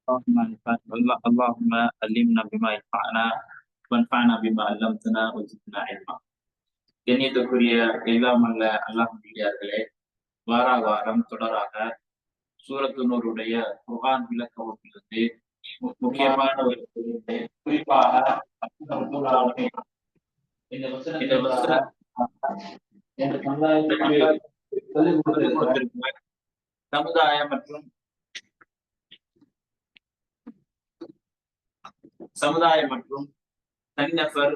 اللهم علمنا بما ينفعنا وانفعنا بما علمتنا وزدنا علما. கண்ணியத்துக்குரிய எல்லாம் அல்ல அல்லாஹ்விடியார்களே, வார வாரம் தொடராக சூரத்து நூருடைய குர்ஆன் விளக்க வகுப்பிலிருந்து முக்கியமான ஒரு குறிப்பாக இந்த வசனம் சமுதாய மற்றும் தனிநபர்,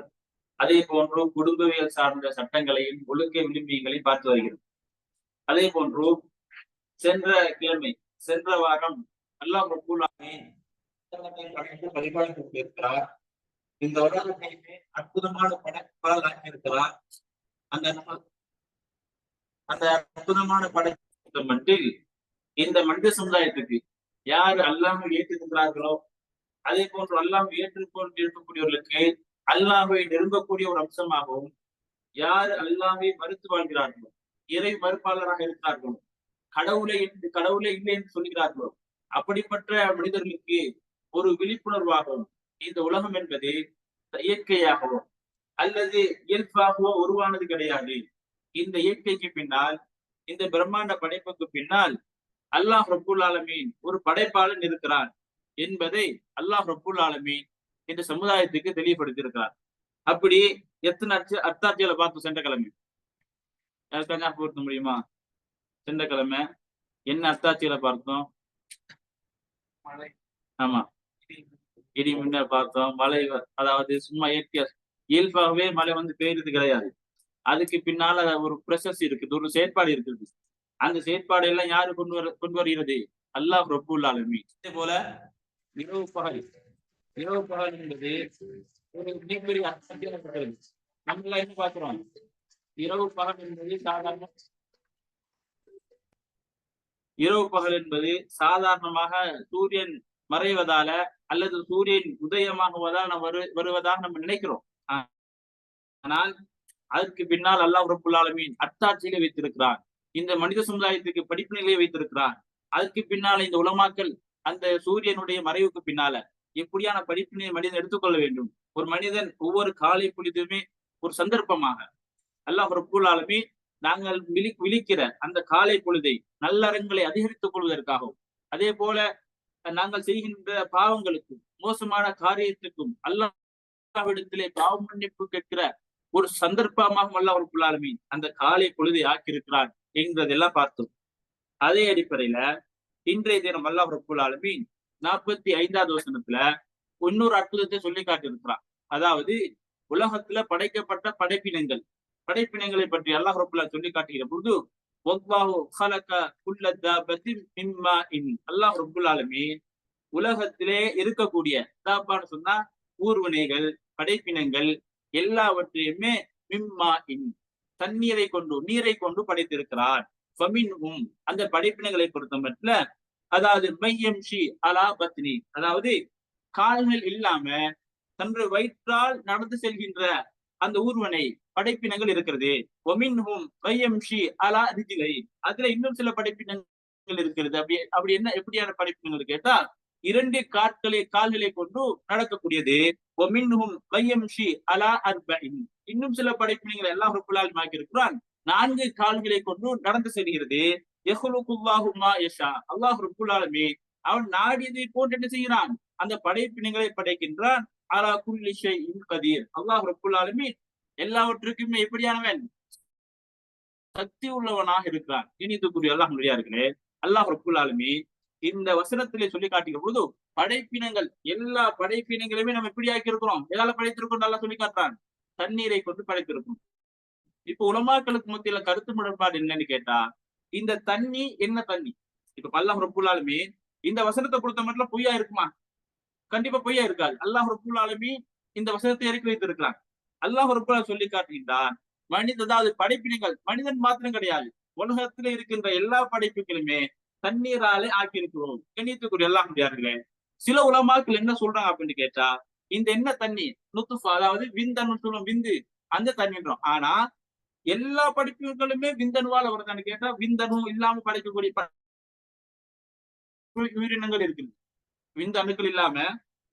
அதே போன்று குடும்பவியல் சார்ந்த சட்டங்களையும் ஒழுக்க விளிம்பியங்களையும் பார்த்து வருகிறது. அதே போன்று சென்ற வாரம் அல்லாஹ் ரப்பல் ஆலமீன் பரிபாலித்திருக்கிறார். இந்த உலகத்தையுமே அற்புதமான படைப்பால் ஆக்கியிருக்கிறார். அந்த அற்புதமான படைப்பு மட்டில் இந்த மனித சமுதாயத்துக்கு யார் அல்லாஹ்வை ஏற்றுகின்றார்களோ, அதே போன்று அல்லாஹ்வை ஏற்றுக்கொண்டு இருக்கக்கூடியவர்களுக்கு அல்லாஹ்வை நெருங்கக்கூடிய ஒரு அம்சமாகவும், யார் அல்லாஹ்வை மறுத்து வாழ்கிறார்களோ, இறை மறுப்பாளராக இருக்கிறார்களோ, கடவுளை இல்லை என்று சொல்கிறார்களோ, அப்படிப்பட்ட மனிதர்களுக்கு ஒரு விழிப்புணர்வாகவும் இந்த உலகம் என்பது இயற்கையாகவோ அல்லது இயல்பாகவோ உருவானது கிடையாது. இந்த இயற்கைக்கு பின்னால், இந்த பிரம்மாண்ட படைப்புக்கு பின்னால் அல்லாஹ் ரப்பல் ஆலமீன் ஒரு படைப்பாளன் இருக்கிறான் என்பதை அல்லாஹ் ரப்பல் ஆலமீன் இந்த சமுதாயத்துக்கு தெளிவுபடுத்தியிருக்கிறார். அப்படி எத்தனை அத்தாட்சிகளை பார்த்து சென்ற கிழமை யாருக்காக பொருத்த முடியுமா? சென்ற கிழமை என்ன அத்தாட்சிகளை பார்த்தோம்? ஆமா, இடி மின்ன பார்த்தோம். மழை, அதாவது சும்மா இயல்பாகவே மழை பெய்யுறது கிடையாது. அதுக்கு பின்னால ஒரு ப்ரொசஸ் இருக்குது, ஒரு செயற்பாடு இருக்குது. அந்த செயற்பாடு எல்லாம் யாரு கொண்டு வருகிறது? அல்லாஹ் ரப்பல் ஆலமீன். இதே போல இரவு பகல் என்பது ஒரு மிகப்பெரிய அர்த்தம். நம்ம என்ன பார்க்கிறோம்? இரவு பகல் என்பது சாதாரணமாக சூரியன் மறைவதால அல்லது சூரியன் உதயமாகுவதால் வருவதாக நம்ம நினைக்கிறோம். ஆனால் அதற்கு பின்னால் அல்லாஹ் ரப்பல் ஆலமீன் அத்தாட்சிகளை வைத்திருக்கிறான். இந்த மனித சமுதாயத்துக்கு படிப்பினைகளை வைத்திருக்கிறான். அதற்கு பின்னால இந்த உலமாக்கள் அந்த சூரியனுடைய மறைவுக்கு பின்னால எப்படியான படிப்பினை மனிதன் எடுத்துக்கொள்ள வேண்டும். ஒரு மனிதன் ஒவ்வொரு காலை பொழுதுமே ஒரு சந்தர்ப்பமாக அல்லாஹ் ரப்பல் ஆலமீன் நாங்கள் விழிக்கிற அந்த காலை பொழுதை நல்லறங்களை அதிகரித்துக் கொள்வதற்காகவும், அதே போல நாங்கள் செய்கின்ற பாவங்களுக்கும் மோசமான காரியத்துக்கும் அல்லாஹ்விடத்திலே பாவ மன்னிப்பு கேட்கிற ஒரு சந்தர்ப்பமாக அல்லாஹ் ரப்பல் ஆலமீன் அந்த காலை பொழுதை ஆக்கியிருக்கிறான் என்கிறதெல்லாம் பார்த்தோம். அதே அடிப்படையில இன்றைய தினம் அல்லாஹ் ரப்பல் ஆலமீன் 45வது வசனத்துல இன்னொரு அற்புதத்தை சொல்லி காட்டியிருக்கிறான். அதாவது உலகத்துல படைக்கப்பட்ட படைப்பினங்களை பற்றி அல்லாஹ் ரப்பல் ஆலமீன் சொல்லி காட்டுகிற பொழுது அல்லாஹ் ரப்பல் ஆலமீன் உலகத்திலே இருக்கக்கூடிய தாப்பான்னு சொன்னா ஊர்வனைகள், படைப்பினங்கள் எல்லாவற்றையுமே நீரை கொண்டு படைத்திருக்கிறார். அந்த படைப்பினங்களை பொறுத்த மட்டும், அதாவது அதாவது கால்கள் இல்லாம தன்று வயிற்றால் நடந்து செல்கின்ற அந்த ஊர்வனை படைப்பினங்கள் இருக்கிறது. அதுல இன்னும் சில படைப்பினங்கள் இருக்கிறது. அப்படி என்ன எப்படியான படைப்பினங்கள் கேட்டா, 2 கால்களை கொண்டு நடக்கக்கூடியது. இன்னும் சில படைப்பினங்கள் எல்லாம் ரப்பல் ஆலமீன் ஆக்கியிருக்கிறான் 4 கால்களை கொண்டு நடந்து செல்கிறது. அல்லாஹ் ரப்பல் ஆலமீன் அவன் நாடியதை போன்று என்ன செய்கிறான்? அந்த படைப்பினங்களை படைக்கின்றான். அலா குல்லி ஷைஇன் கதீர். அல்லாஹ் ரப்பல் ஆலமீன் எல்லாவற்றுக்குமே எப்படியானவன்? சக்தி உள்ளவனாக இருக்கிறான். இனித்துக்குரிய அல்லாஹ் நடிகார்களே, அல்லாஹ் ரப்பல் ஆலமீன் இந்த வசனத்திலே சொல்லி காட்டுகிற பொழுது படைப்பினங்கள், எல்லா படைப்பினங்களுமே நம்ம எப்படி ஆக்கி இருக்கிறோம்? எதால படைத்திருக்கோம்? நல்லா சொல்லி காட்டுறான். தண்ணீரை கொண்டு படைத்திருக்கோம். இப்ப உலமாக்களுக்கு மத்தியில கருத்து முரண்பாடு என்னன்னு கேட்டா, இந்த தண்ணி என்ன தண்ணி? இப்ப அல்லாஹ் ரப்பல் ஆலமீன் இந்த வசனத்தை பொறுத்த மட்டும் பொய்யா இருக்குமா? கண்டிப்பா பொய்யா இருக்காது. அல்லாஹ் ரப்பல் ஆலமீன் இந்த வசனத்தை இறக்கி வைத்திருக்கிறான். அல்லாஹ் ரப்பல் ஆலமீன் சொல்லி காட்டுகின்றான், அதாவது படைப்பினங்கள் மனிதன் மாத்திரம் கிடையாது, உலகத்துல இருக்கின்ற எல்லா படைப்புகளுமே தண்ணீராலே ஆக்கியிருக்கிறோம். கண்ணியத்துக்குரிய அல்லாஹ் நடிகார்களே, சில உலமாக்கள் என்ன சொல்றாங்க அப்படின்னு கேட்டா, இந்த என்ன தண்ணி? நுத்துஃபா, அதாவது விந்தன்னு சொல்லும், விந்து, அந்த தண்ணின்றோம். ஆனா எல்லா படைப்புகளுமே விந்தணுவால வருதான்னு கேட்டா, விந்தணு இல்லாம படைக்கக்கூடிய உயிரினங்கள் இருக்குது. விந்தணுக்கள் இல்லாம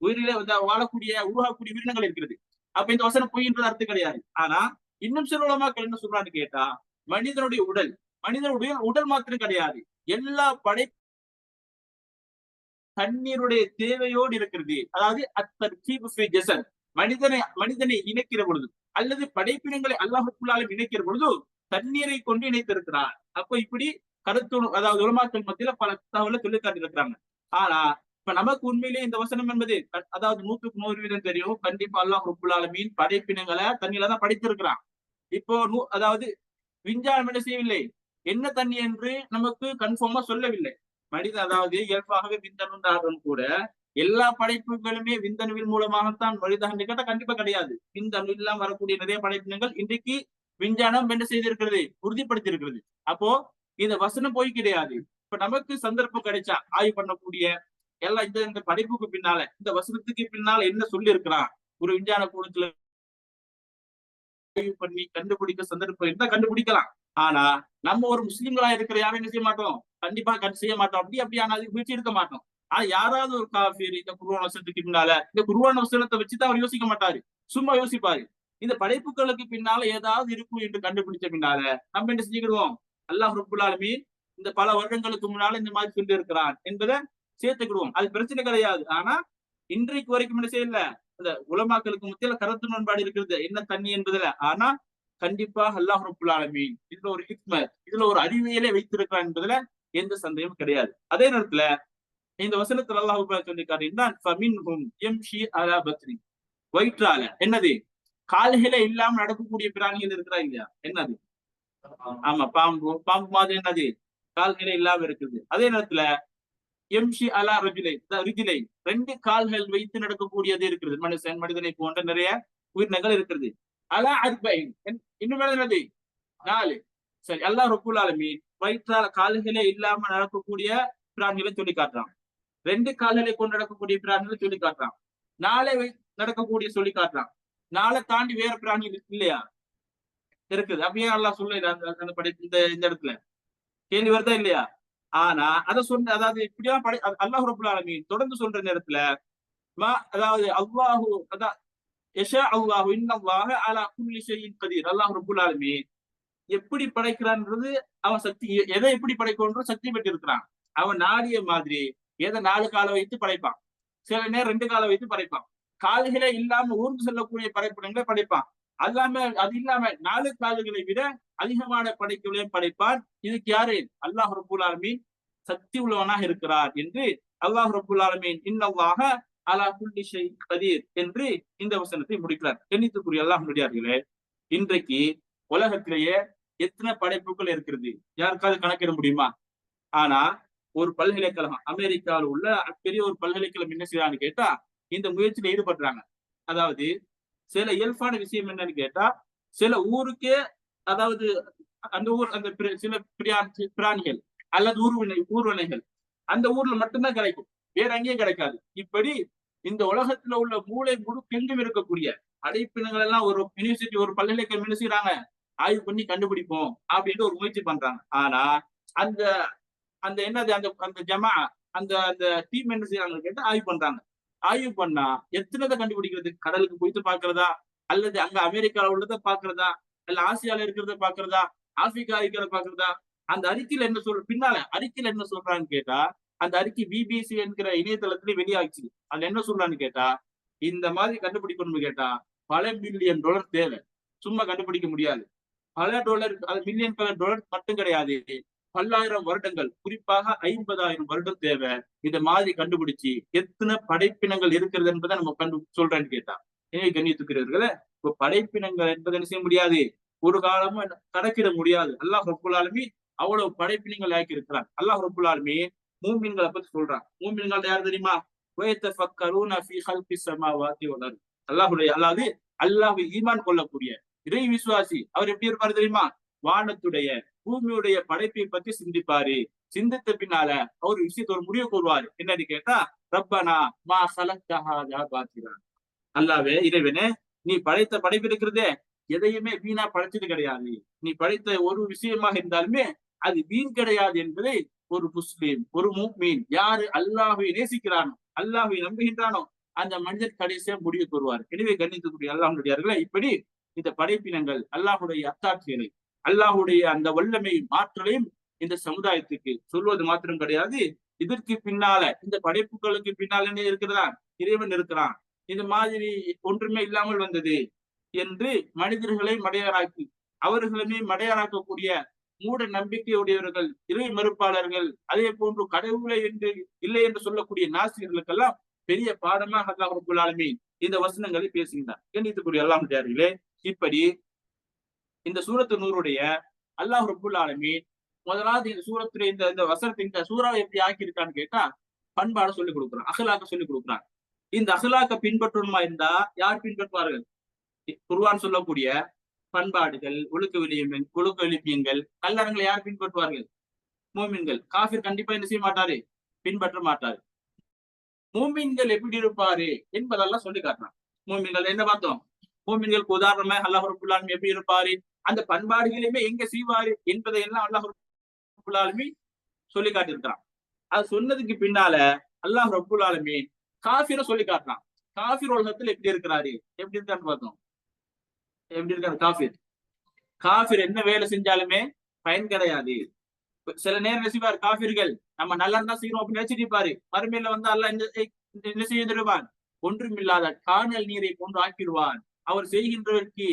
உயிரிலே வந்து வாழக்கூடிய உருவாகக்கூடிய உயிரினங்கள் இருக்கிறது. அப்ப இந்த வசனம் பொய்ன்றது அர்த்தம் கிடையாது. ஆனா இன்னும் சில உலமாக்கள் என்ன சொல்றான்னு கேட்டா, மனிதனுடைய உடல் மனிதனுடைய உடல் மாத்திரம் கிடையாது, எல்லா படை தண்ணீருடைய தேவையோடு இருக்கிறது. அதாவது மனிதனை இணைக்கிற பொழுது அல்லது படைப்பினங்களை அல்லாஹுக்குள்ளாலும் இணைக்கிற பொழுது தண்ணீரை கொண்டு இணைத்திருக்கிறார். அப்ப இப்படி கருத்து, அதாவது உலமாக்கள் மத்தியில பல தகவலை சொல்லி காட்டியிருக்கிறாங்க. ஆனா இப்ப நமக்கு உண்மையிலேயே இந்த வசனம் என்பது அதாவது 100% தெரியும். கண்டிப்பா அல்லாஹ் ரப்புல் ஆலமீன் படைப்பினங்களை தண்ணியில தான் படைத்திருக்கிறான். இப்போ அதாவது விஞ்ஞானம் என்ன செய்யவில்லை, என்ன தண்ணி என்று நமக்கு கன்ஃபார்மா சொல்லவில்லை. மனிதன் அதாவது இயல்பாகவே விந்தணுன்றாலும் கூட எல்லா படைப்புகளுமே விந்தணுவின் மூலமாகத்தான் வருதா என்று கேட்டா கண்டிப்பா கிடையாது. விந்தணு இல்லாம வரக்கூடிய நிறைய படைப்பினங்கள் இன்றைக்கு விஞ்ஞானம் என்ன செய்திருக்கிறது, உறுதிப்படுத்தி இருக்கிறது. அப்போ இந்த வசனம் போய் கிடையாது. இப்ப நமக்கு சந்தர்ப்பம் கிடைச்சா ஆய்வு பண்ணக்கூடிய எல்லாம் இந்த படைப்புக்கு பின்னால, இந்த வசனத்துக்கு பின்னால என்ன சொல்லி இருக்கிறான், ஒரு விஞ்ஞான கூடத்துல ஆய்வு பண்ணி கண்டுபிடிக்க சந்தர்ப்பம் இருந்தா கண்டுபிடிக்கலாம். ஆனா நம்ம ஒரு முஸ்லிம்களா இருக்கிற யாரும் என்ன செய்ய மாட்டோம், கண்டிப்பா செய்ய மாட்டோம். அப்படி ஆனா அதுக்கு முயற்சி எடுக்க மாட்டோம். ஆனா யாராவது ஒரு காஃபிர் இந்த குர்ஆன் வசனத்துக்கு பின்னால, இந்த குர்ஆன் வசனத்தை வச்சுதான் அவர் யோசிக்க மாட்டாரு, சும்மா யோசிப்பாரு. இந்த படைப்புகளுக்கு பின்னால ஏதாவது இருக்கும் என்று கண்டுபிடிச்ச பின்னால நம்ம என்ன செஞ்சுக்கிடுவோம், அல்லாஹ் ரப்புல் ஆலமீன் இந்த பல வருடங்களுக்கு முன்னால இந்த மாதிரி சொல்லி இருக்கிறான் என்பதை சேர்த்துக்கிடுவோம். அது பிரச்சனை கிடையாது. ஆனா இன்றைக்கு வரைக்கும் என்ன செய்யல, அந்த உலமாக்களுக்கு மத்தியில கருத்து முரண்பாடு இருக்கிறது என்ன தண்ணி என்பதுல. ஆனா கண்டிப்பா அல்லாஹ் ரப்புல் ஆலமீன் இதுல ஒரு ஹிக்மத், இதுல ஒரு அறிவியலை வைத்திருக்கிறான் என்பதுல எந்த சந்தேகமும் கிடையாது. அதே நேரத்துல இந்த வசனத்துல அல்லாஹ் சொல்லி காட்டுகின்றான், வயிற்றால என்னது, கால்களே இல்லாம நடக்கக்கூடிய பிராணிகள் இருக்கிறா இல்லையா, என்னது, ஆமா பாம்பு. பாம்பு மாதிரி என்னது, கால்களே இல்லாம இருக்குது. அதே நேரத்துல எம்ஷி அலா ரிஜிலை, ரெண்டு கால்கள் வைத்து நடக்கக்கூடியது இருக்கிறது. மனிதனை போன்ற நிறைய உயிரினங்கள் இருக்கிறது. அலா அர்பைன், இன்னும் என்னது, 4. சரி, அல்லாஹ் ரப்புல் ஆலமீன் வயிற்றால கால்களே இல்லாம நடக்கக்கூடிய பிராணிகளை சொல்லி காட்டுறான். 2 கால்களை கொண்டு நடக்கக்கூடிய பிராணிகளை சொல்லி காட்டுறான். 4 நடக்கக்கூடிய சொல்லி காட்டுறான். 4 தாண்டி வேற பிராணிகள் இல்லையா, இருக்குது. அப்படியே அல்லாஹ் சொல்ல அந்த படைப்பு இந்த இடத்துல கேள்வி வருதா இல்லையா. ஆனா அதை சொன்ன, அதாவது இப்படியா அல்லாஹ் ரப்புல் ஆலமீன் தொடர்ந்து சொல்ற நேரத்துல அதாவது அல்லாஹு அல்லாஹு இன்னல்லாஹ அலா குல்லி ஷைஇன் கதீர், அல்லாஹ் ரப்புல் ஆலமீன் எப்படி படைக்கிறான்றது, அவன் சக்தி, எதை எப்படி படைக்கணும்ன்ற சக்தி பெற்று இருக்கிறான். அவன் நாடிய மாதிரி எதை 4 காலை வைத்து படைப்பான், சில நேரம் 2 காலை வைத்து படைப்பான். கால்களே இல்லாம ஊர்ந்து செல்லக்கூடிய படைப்பிடங்களை படைப்பான். அது இல்லாம 4 கால்களை விட அதிகமான படைப்புகளையும் படைப்பான். இதுக்கு யாரு, அல்லாஹ் ரப்புல் ஆலமீன் சக்தி உள்ளவனாக இருக்கிறார் என்று அல்லாஹ் ரப்புல் ஆலமீன் இன்னல்லாஹ அலா குல்லி ஷைஇன் கதீர் என்று இந்த வசனத்தை முடிக்கிறார். கண்ணியத்துக்குரிய அல்லாஹ்வுடையார்களே, இன்றைக்கு உலகத்திலேயே எத்தனை படைப்புகள் இருக்கிறது யாருக்காவது கணக்கிட முடியுமா? ஆனா ஒரு பல்கலைக்கழகம், அமெரிக்காவில் உள்ள பெரிய ஒரு பல்கலைக்கழகம் என்ன செய்யறான்னு கேட்டா இந்த முயற்சியில ஈடுபடுறாங்க. அதாவது சில இயல்பான விஷயம் என்னன்னு கேட்டா, சில ஊருக்கே, அதாவது அந்த ஊர் அந்த சில பிராணிகள் அல்லது ஊர்வனைகள் அந்த ஊர்ல மட்டும்தான் கிடைக்கும், வேற எங்கேயும் கிடைக்காது. இப்படி இந்த உலகத்துல உள்ள மூளை முழுக்கெங்கும் இருக்கக்கூடிய அடைப்பினங்கள் எல்லாம் ஒரு யூனிவர்சிட்டி, ஒரு பல்கலைக்கழகம் என்ன செய்யறாங்க, ஆய்வு பண்ணி கண்டுபிடிப்போம் அப்படின்னு ஒரு முயற்சி பண்றாங்க. ஆனா அந்த அந்த என்னது அந்த அந்த ஜமா அந்த அந்த டீம் என்ன செய்யறாங்கன்னு கேட்டா ஆய்வு பண்றாங்க. ஆய்வு பண்ணா எத்தனை கண்டுபிடிக்கிறது, கடலுக்கு போயிட்டு பாக்குறதா, அல்லது அங்க அமெரிக்கால உள்ளதை பாக்குறதா, இல்ல ஆசியால இருக்கிறத பாக்குறதா, ஆப்பிரிக்கா இருக்கிறத பாக்குறதா, அந்த அறிக்கையில என்ன பின்னால அறிக்கையில என்ன சொல்றான்னு கேட்டா, அந்த அறிக்கை பிபிசி என்கிற இணையதளத்துல வெளியாச்சு. அதுல என்ன சொல்றான்னு கேட்டா, இந்த மாதிரி கண்டுபிடிக்கணும்னு கேட்டா பல $1 பில்லியன் தேவை, சும்மா கண்டுபிடிக்க முடியாது. பல $, அது $1 பில்லியன் மட்டும் கிடையாது, பல்லாயிரம் வருடங்கள், குறிப்பாக 50,000 வருடம் தேவை. இந்த மாதிரி கண்டுபிடிச்சு எத்தனை படைப்பினங்கள் இருக்கிறது என்பதை நம்ம சொல்றேன்னு கேட்டா, கண்ணியத்துக்குரியவர்களே, இப்ப படைப்பினங்கள் என்பதை என்ன செய்ய முடியாது, ஒரு காலமும் கணக்கிட முடியாது. அல்லாஹ் ரப்புல் ஆலமீன் அவ்வளவு படைப்பினங்கள் ஆக்கி இருக்கிறான். அல்லாஹ் ரப்புல் ஆலமீன் மூமின்களை பத்தி சொல்றான். மூமின்கள் யார் தெரியுமா, அல்லாஹ்வுடைய அல்லாஹ்வை ஈமான் கொள்ளக்கூடிய இறை விசுவாசி அவர் எப்படி இருப்பாரு தெரியுமா, வானத்துடைய பூமியுடைய படைப்பை பத்தி சிந்திப்பாரு. சிந்தித்த பின்னால அவர் விஷயத்த ஒரு முடிவு கொள்வாரு. என்னன்னு கேட்டா, ரப்பனா மா ஸலக்த ஹாதா பாத்திலா, அல்லாஹ்வே இறைவனே, நீ படைத்த படைப்பு இருக்கிறதே எதையுமே வீணா படைச்சது கிடையாது. நீ படைத்த ஒரு விஷயமாக இருந்தாலுமே அது வீண் கிடையாது என்பதை ஒரு முஸ்லீம், ஒரு முஃமின் யாரு அல்லாஹ்வை நேசிக்கிறானோ, அல்லாஹ்வை நம்புகின்றானோ அந்த மனிதர் கடைசியா முடிவு பெறுவார். எனவே கண்ணியத்துக்குரிய அல்லாஹ்வுடையார்களே, இப்படி இந்த படைப்பினங்கள் அல்லாஹுடைய அத்தாட்சிகளை, அல்லாஹுடைய அந்த வல்லமை மாற்றலையும் இந்த சமுதாயத்துக்கு சொல்வது மாத்திரம் கிடையாது. இதற்கு பின்னால இந்த படைப்புகளுக்கு பின்னால் என்ன இருக்கிறதா? இறைவன் இருக்கிறான். இந்த மாதிரி ஒன்றுமே இல்லாமல் வந்தது என்று மனிதர்களை மடையராக்கி அவர்களுமே மடையராக்கக்கூடிய மூட நம்பிக்கையுடையவர்கள், இறை மறுப்பாளர்கள், அதே போன்று கடவுளை என்று இல்லை என்று சொல்லக்கூடிய நாசிகர்களுக்கெல்லாம் பெரிய பாடமாக அல்லாஹ் ரப்பல் ஆலமீன் இந்த வசனங்களை பேசுகின்றார். கண்ணியத்துக்குரிய அல்லாஹ்வுடையார்களே, இப்படி இந்த சூரத்து நூருடைய அல்லாஹ் ரப்பல் ஆலமீன் முதலாவது இந்த சூரத்துடைய இந்த வசனத்தை இந்த சூறாவை எப்படி ஆக்கியிருக்கான்னு கேட்டா பண்பாட சொல்லிக் கொடுக்குறான், அகலாக்க சொல்லிக் கொடுக்குறான். இந்த அகலாக்க பின்பற்றணுமா இருந்தா யார் பின்பற்றுவார்கள்? குர்ஆன் சொல்லக்கூடிய பண்பாடுகள், ஒழுக்க விழுமியங்கள், கல்லறங்களை யார் பின்பற்றுவார்கள்? மூமின்கள். காஃபிர் கண்டிப்பா என்ன செய்ய மாட்டாரு? பின்பற்ற மாட்டாரு. மூமின்கள் எப்படி இருப்பாரு என்பதெல்லாம் சொல்லி காட்டுறான். மூமின்கள் என்ன பார்த்தோம்? மூமின்களுக்கு உதாரணமா அல்லாஹ் ரப்பல் ஆலமீன் எப்படி இருப்பாரு, அந்த பண்பாடுகளையுமே எங்க செய்வாரு என்பதை எல்லாம் அல்லாஹ் ரப்பல் ஆலமீன் சொல்லி காட்டியிருக்கிறான். அது சொன்னதுக்கு பின்னால அல்லாஹ் ரப்பல் ஆலமீன் காஃபிரை சொல்லி காட்டுறான். காஃபிர் உலகத்துல எப்படி இருக்கிறாரு, எப்படி இருக்கான்னு பார்த்தோம். எப்படி இருக்காரு காஃபிர்? காஃபிர் என்ன வேலை செஞ்சாலுமே பயன் கிடையாது. சில நேரம் செய்வார் காஃபிர்கள், நம்ம நல்லா இருந்தா செய்யறோம் அப்படின்னு நினைச்சிட்டு மறுமையில வந்து அல்லாஹ் என்ன செய்ய தருவான்? ஒன்றும் இல்லாத காணல் நீரை கொண்டு ஆக்கிடுவான். அவர் செய்கின்றவருக்கு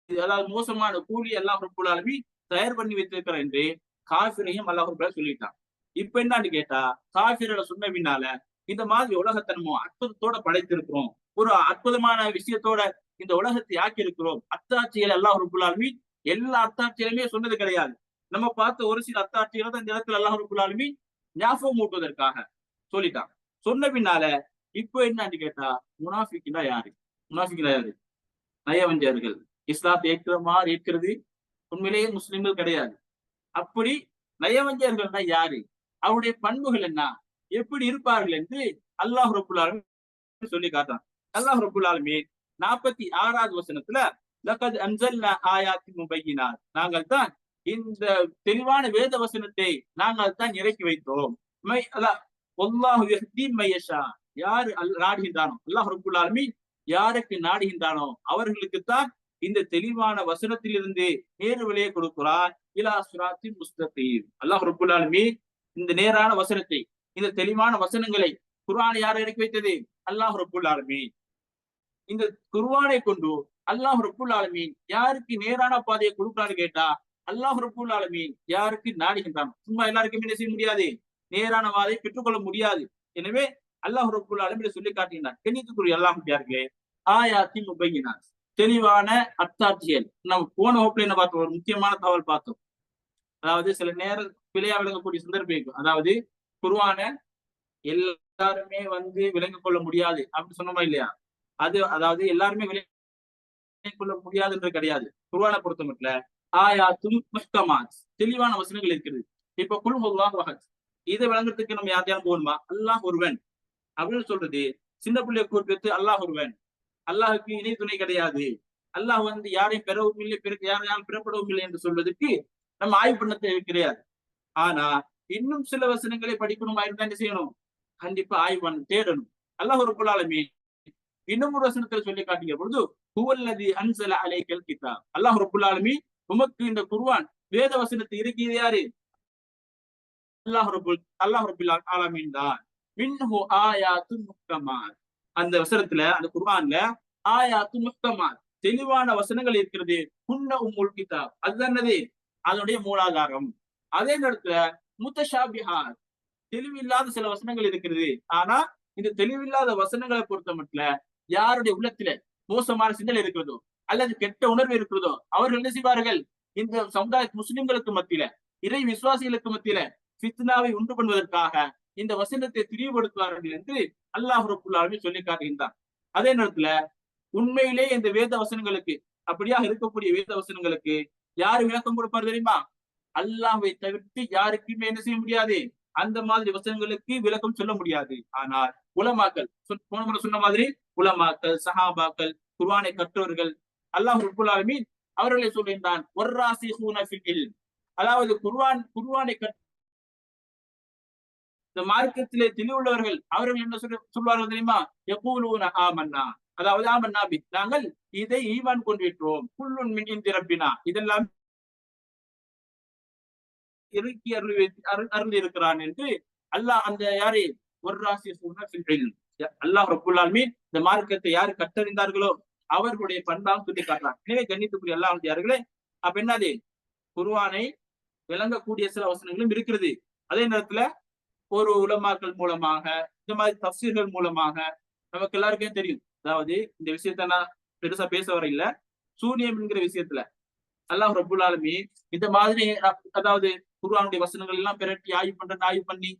அதாவது மோசமான கூலி அல்லாஹ் ரப்பல் ஆலமீன் தயார் பண்ணி வைத்திருக்கிறார் என்று காஃபிரையும் அல்லாஹ் ரப்பல் சொல்லிட்டான். இப்ப என்னன்னு கேட்டா காஃபிரை சொன்ன பின்னால இந்த மாதிரி உலகத்தை நம்ம அற்புதத்தோட படைத்திருக்கிறோம், ஒரு அற்புதமான விஷயத்தோட இந்த உலகத்தை ஆக்கி இருக்கிறோம். அத்தாட்சிகள் அல்லாஹ் ரப்பல் ஆலமீன் எல்லா அத்தாட்சிகளுமே சொன்னது கிடையாது. நம்ம பார்த்த ஒரு சில அத்தாட்சிகளை தான் இந்த இடத்துல அல்லாஹ் ரப்பல் ஆலமீன் ஞாபகம் ஊட்டுவதற்காக சொல்லிட்டான். சொன்ன பின்னால இப்ப என்னன்னு கேட்டா முனாஃபிக்னா யாரு? முனாஃபிக்னா யாரு? நயவஞ்சகர்கள். இஸ்லாத்தை ஏற்கிற மாதிரி ஏற்கிறது உண்மையிலேயே முஸ்லிம்கள் கிடையாது. அப்படி நயவஞ்சகர்கள்னா யாரு, அவருடைய பண்புகள் என்ன, எப்படி இருப்பார்கள் என்று அல்லாஹ் ரப்பல் ஆலமீன் சொல்லி காட்டான். அல்லாஹ் ரப்பல் ஆலமீன் 46வது வசனத்துல லகத் அன்ஸல்னா ஆயாத்தின் முபையினாத், நாங்கள் தான் இந்த தெளிவான வேத வசனத்தை நாங்கள் தான் இறக்கி வைத்தோம். வல்லாஹு யஹ்தி மையஷா, யார் நாடுகின்றானோ அல்லாஹ் ரப்பல் ஆலமீன் யாருக்கு நாடுகின்றானோ அவர்களுக்குத்தான் இந்த தெளிவான வசனத்திலிருந்து நேர் வழியை கொடுக்கிறான். இலா சிராத்தின் முஸ்தகீம். அல்லாஹ் ரப்பல் ஆலமீன் இந்த நேரான வசனத்தை, இந்த தெளிவான வசனங்களை, குர்ஆனை யார் இறக்கி வைத்தது? அல்லாஹ் ரப்பல் ஆலமீன். இந்த குர்ஆனை கொண்டு அல்லாஹ் ரப்பல் ஆலமீன் யாருக்கு நேரான பாதையை கொடுக்கிறான்னு கேட்டா அல்லாஹ் ரப்பல் ஆலமீன் யாருக்கு நாடுகின்றான். சும்மா எல்லாருக்கும் என்ன செய்ய முடியாது? நேரான பாதையை பெற்றுக்கொள்ள முடியாது. எனவே அல்லாஹ் ரப்பல் ஆலமீன் சொல்லி காட்டுகின்றான். கண்ணியத்துக்குரிய அல்லாஹ்வுடையார்களே, ஆயாத்தி முபையினாத், தெளிவான அத்தாட்சிகள். நம்ம போன வகுப்புல என்ன பார்த்தோம்? ஒரு முக்கியமான தகவல் பார்த்தோம். அதாவது சில நேரம் பிழையா விளங்கக்கூடிய சந்தர்ப்பம் இருக்கும். அதாவது குர்ஆனை எல்லாருமே வந்து விளங்கிக் கொள்ள முடியாது அப்படின்னு சொன்னோமா இல்லையா? அதாவது எல்லாருமே விளங்கிக் கொள்ள முடியாது என்று கிடையாது. குர்ஆனை பொறுத்த மட்டும் ஆயாத்தும் முஹ்கமாத், தெளிவான வசனங்கள் இருக்கிறது. இப்ப குல் ஹுவல்லாஹு அஹத், இதை விளங்குறதுக்கு நம்ம யாரையாவது போகணுமா? அல்லாஹ் ஒருவன் அப்படின்னு சொல்றது சின்ன பிள்ளைய கூப்பிட்டு அல்லாஹ் ஒருவன், அல்லாஹுக்கு இணை துணை கிடையாது, அல்லாஹ் வந்து யாரையும் பெறவும் இல்லை, யாரையாலும் பெறப்படவும் இல்லை என்று சொல்வதற்கு நம்ம ஆய்வு பண்ண கிடையாது. ஆனா இன்னும் சில வசனங்களை படிக்கணுமா இருந்தா என்ன செய்யணும்? கண்டிப்பா ஆய்வு பண்ண தேடணும். அல்லாஹ் ரப்பல் ஆலமீன் இன்னும் ஒரு வசனத்தில் சொல்லி காட்டுகிற பொழுது ஹுவல்லதி அன்ஸல அலைக்கல் கிதாப், அல்லாஹ் ரப்பல் ஆலமீன் உமக்கு இந்த குர்ஆன் வேத வசனத்தை இறக்கியது யாரு? அல்லாஹ் ரப்பல் ஆலமீன் தான். மின்ஹு ஆயாத்துன் முஹ்கமாத், அந்த வசனத்துல அந்த குர்ஆன்ல ஆயாத்துன் முஹ்கமாத், தெளிவான வசனங்கள் இருக்கிறது. குன்ன உம்முல் கிதாப், அதுதான் என்னது? அதனுடைய மூலாதாரம். அதே நேரத்துல முத்தஷாபிஹாத், தெளிவில்லாத சில வசனங்கள் இருக்கிறது. ஆனா இந்த தெளிவில்லாத வசனங்களை பொறுத்த மட்டும் யாருடைய உள்ளத்துல மோசமான சிந்தனை இருக்கிறதோ அல்லது கெட்ட உணர்வு இருக்கிறதோ அவர்கள் என்ன செய்வார்கள்? இந்த சமுதாய முஸ்லிம்களுக்கு மத்தியில, இறை விசுவாசிகளுக்கு மத்தியில ஃபித்னாவை உண்டு பண்ணுவதற்காக இந்த வசனத்தை திரிவுபடுத்துவார்கள் என்று அல்லாஹ் ரப்பல் ஆலமீன் சொல்லி காட்டுகின்றார். அதே நேரத்துல உண்மையிலே இந்த வேத வசனங்களுக்கு, அப்படியாக இருக்கக்கூடிய வேத வசனங்களுக்கு யாரு விளக்கம் கொடுப்பார் தெரியுமா? அல்லாஹ்வை தவிர்த்து யாருக்குமே என்ன செய்ய முடியாது? அந்த மாதிரி வசனங்களுக்கு விளக்கம் சொல்ல முடியாது. ஆனால் உலமாக்கள், போன முறை சொன்ன மாதிரி உலமாக்கள், சஹாபாக்கள், குர்ஆனை கற்றவர்கள், அல்லாஹ் ரப்பல் ஆலமீன் அவர்களை சொல்கின்றான் வர்ராசிஹூன ஃபில் இல்ம், அதாவது குர்ஆனை இந்த மார்க்கத்திலே தெளிவுள்ளவர்கள் அவர்கள் என்ன சொல்வார்கள் தெரியுமா? யகூலூன ஆமன்னா, அதாவது ஆமன்னா பி, நாங்கள் இதை ஈமான் கொண்டு விட்டோம், குல்லுன் மின் இன்தி ரப்பினா, இதெல்லாம் இறுக்கி அருள் இருக்கிறான் என்று அல்லாஹ் அந்த யாரு ஒரு ராசி அல்லாஹ் ரப்புல் ஆலமீன் இந்த மார்க்கத்தை யாரு கற்றறிந்தார்களோ அவர்களுடைய பண்பாக சொல்லி காட்டுறான். எனவே கண்ணியத்துக்குரிய அல்லாஹ் யார்களே, அப்ப என்னது குர்ஆனை விளங்கக்கூடிய சில வசனங்களும் இருக்கிறது. அதே நேரத்துல ஒரு உலமாக்கள் மூலமாக இந்த மாதிரி தஃசீர்கள் மூலமாக நமக்கு எல்லாருக்கும் தெரியும். அதாவது இந்த விஷயத்த நான் பெருசா பேச வர இல்ல, சூனியம் என்கிற விஷயத்துல அல்லாஹ் ரப்புல் ஆலமீன் இந்த மாதிரி அதாவது குர்ஆனுடைய வசனங்கள் எல்லாம் பிரட்டி ஆய்வு பண்ணி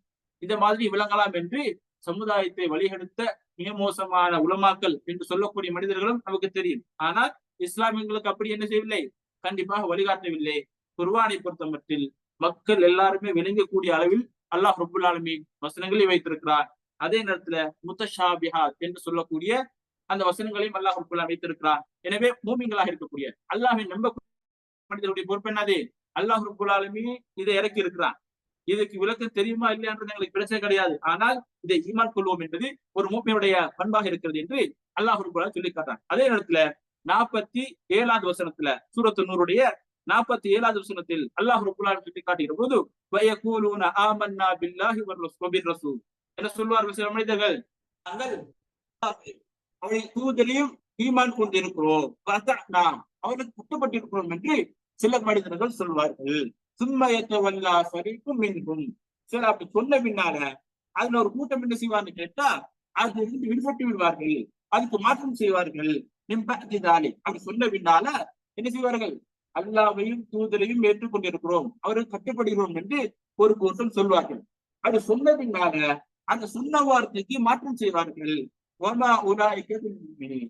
இந்த மாதிரி விளங்கலாம் என்று சமுதாயத்தை வழிகெடுத்த மிக மோசமான உலமாக்கள் என்று சொல்லக்கூடிய மனிதர்களும் நமக்கு தெரியும். ஆனால் இஸ்லாமியங்களுக்கு அப்படி என்ன செய்யவில்லை, கண்டிப்பாக வழிகாட்டவில்லை. குர்ஆனை பொறுத்த மட்டில் மக்கள் எல்லாருமே விளங்கக்கூடிய அளவில் அல்லாஹ் ரப்புல் ஆலமீன் வசனங்களை வைத்திருக்கிறார். அதே நேரத்துல முத்தஷாபிஹாத் என்று சொல்லக்கூடிய அந்த வசனங்களையும் அல்லாஹ் ரப்புல் ஆலமீன் வைத்திருக்கிறார். எனவே மூமின்களாக இருக்கக்கூடிய அல்லாஹ்வை நம்ப மனிதனுடைய பொறுப்பு என்னது? அல்லாஹ் ரப்புல் ஆலமீன் இதை இறக்கி இருக்கிறான். இதுக்கு விளக்கம் தெரியுமா இல்லையான்றது எங்களுக்கு பிரச்சனை கிடையாது. ஆனால் இதை ஈமான் கொள்வோம் என்பது ஒரு மூமினுடைய பண்பாக இருக்கிறது என்று அல்லாஹ் ரப்புல் ஆலமீன் சொல்லி காட்டான். அதே நேரத்துல 47வது வசனத்துல சூரத்து நூருடைய 47வது வசனத்தில் அல்லாஹ் ரப்புல் ஆலமீன் சொல்லி காட்டுகிற போது வயகூலூன ஆமன்னா பில்லாஹி வபிர் ரசூல், என்ன சொல்வார்கள் சில மனிதர்கள், நாங்கள் அவருடைய தூதரையும் ஈமான் கொண்டிருக்கிறோம், அவருக்கு குற்றப்பட்டிருக்கிறோம் என்று சில மனிதர்கள் சொல்வார்கள். சும்மயத்தவல்லா ஃபரீக்கும் மின்ஹும், சரி அப்படி சொன்ன பின்னால அதுல ஒரு கூட்டம் என்ன செய்வார்னு கேட்டா அது இருந்து விடுபட்டு விடுவார்கள், அதுக்கு மாற்றம் செய்வார்கள். நிம்பதிதாலி, அப்படி சொன்ன பின்னால என்ன செய்வார்கள்? அல்லாஹ்வையும் தூதரையும் ஏற்றுக்கொண்டிருக்கிறோம், அவருக்கு கட்டுப்படுகிறோம் என்று ஒரு கூட்டம் சொல்வார்கள். அது சொன்ன பின்னால அந்த சொன்ன வார்த்தைக்கு மாற்றம் செய்வார்கள்.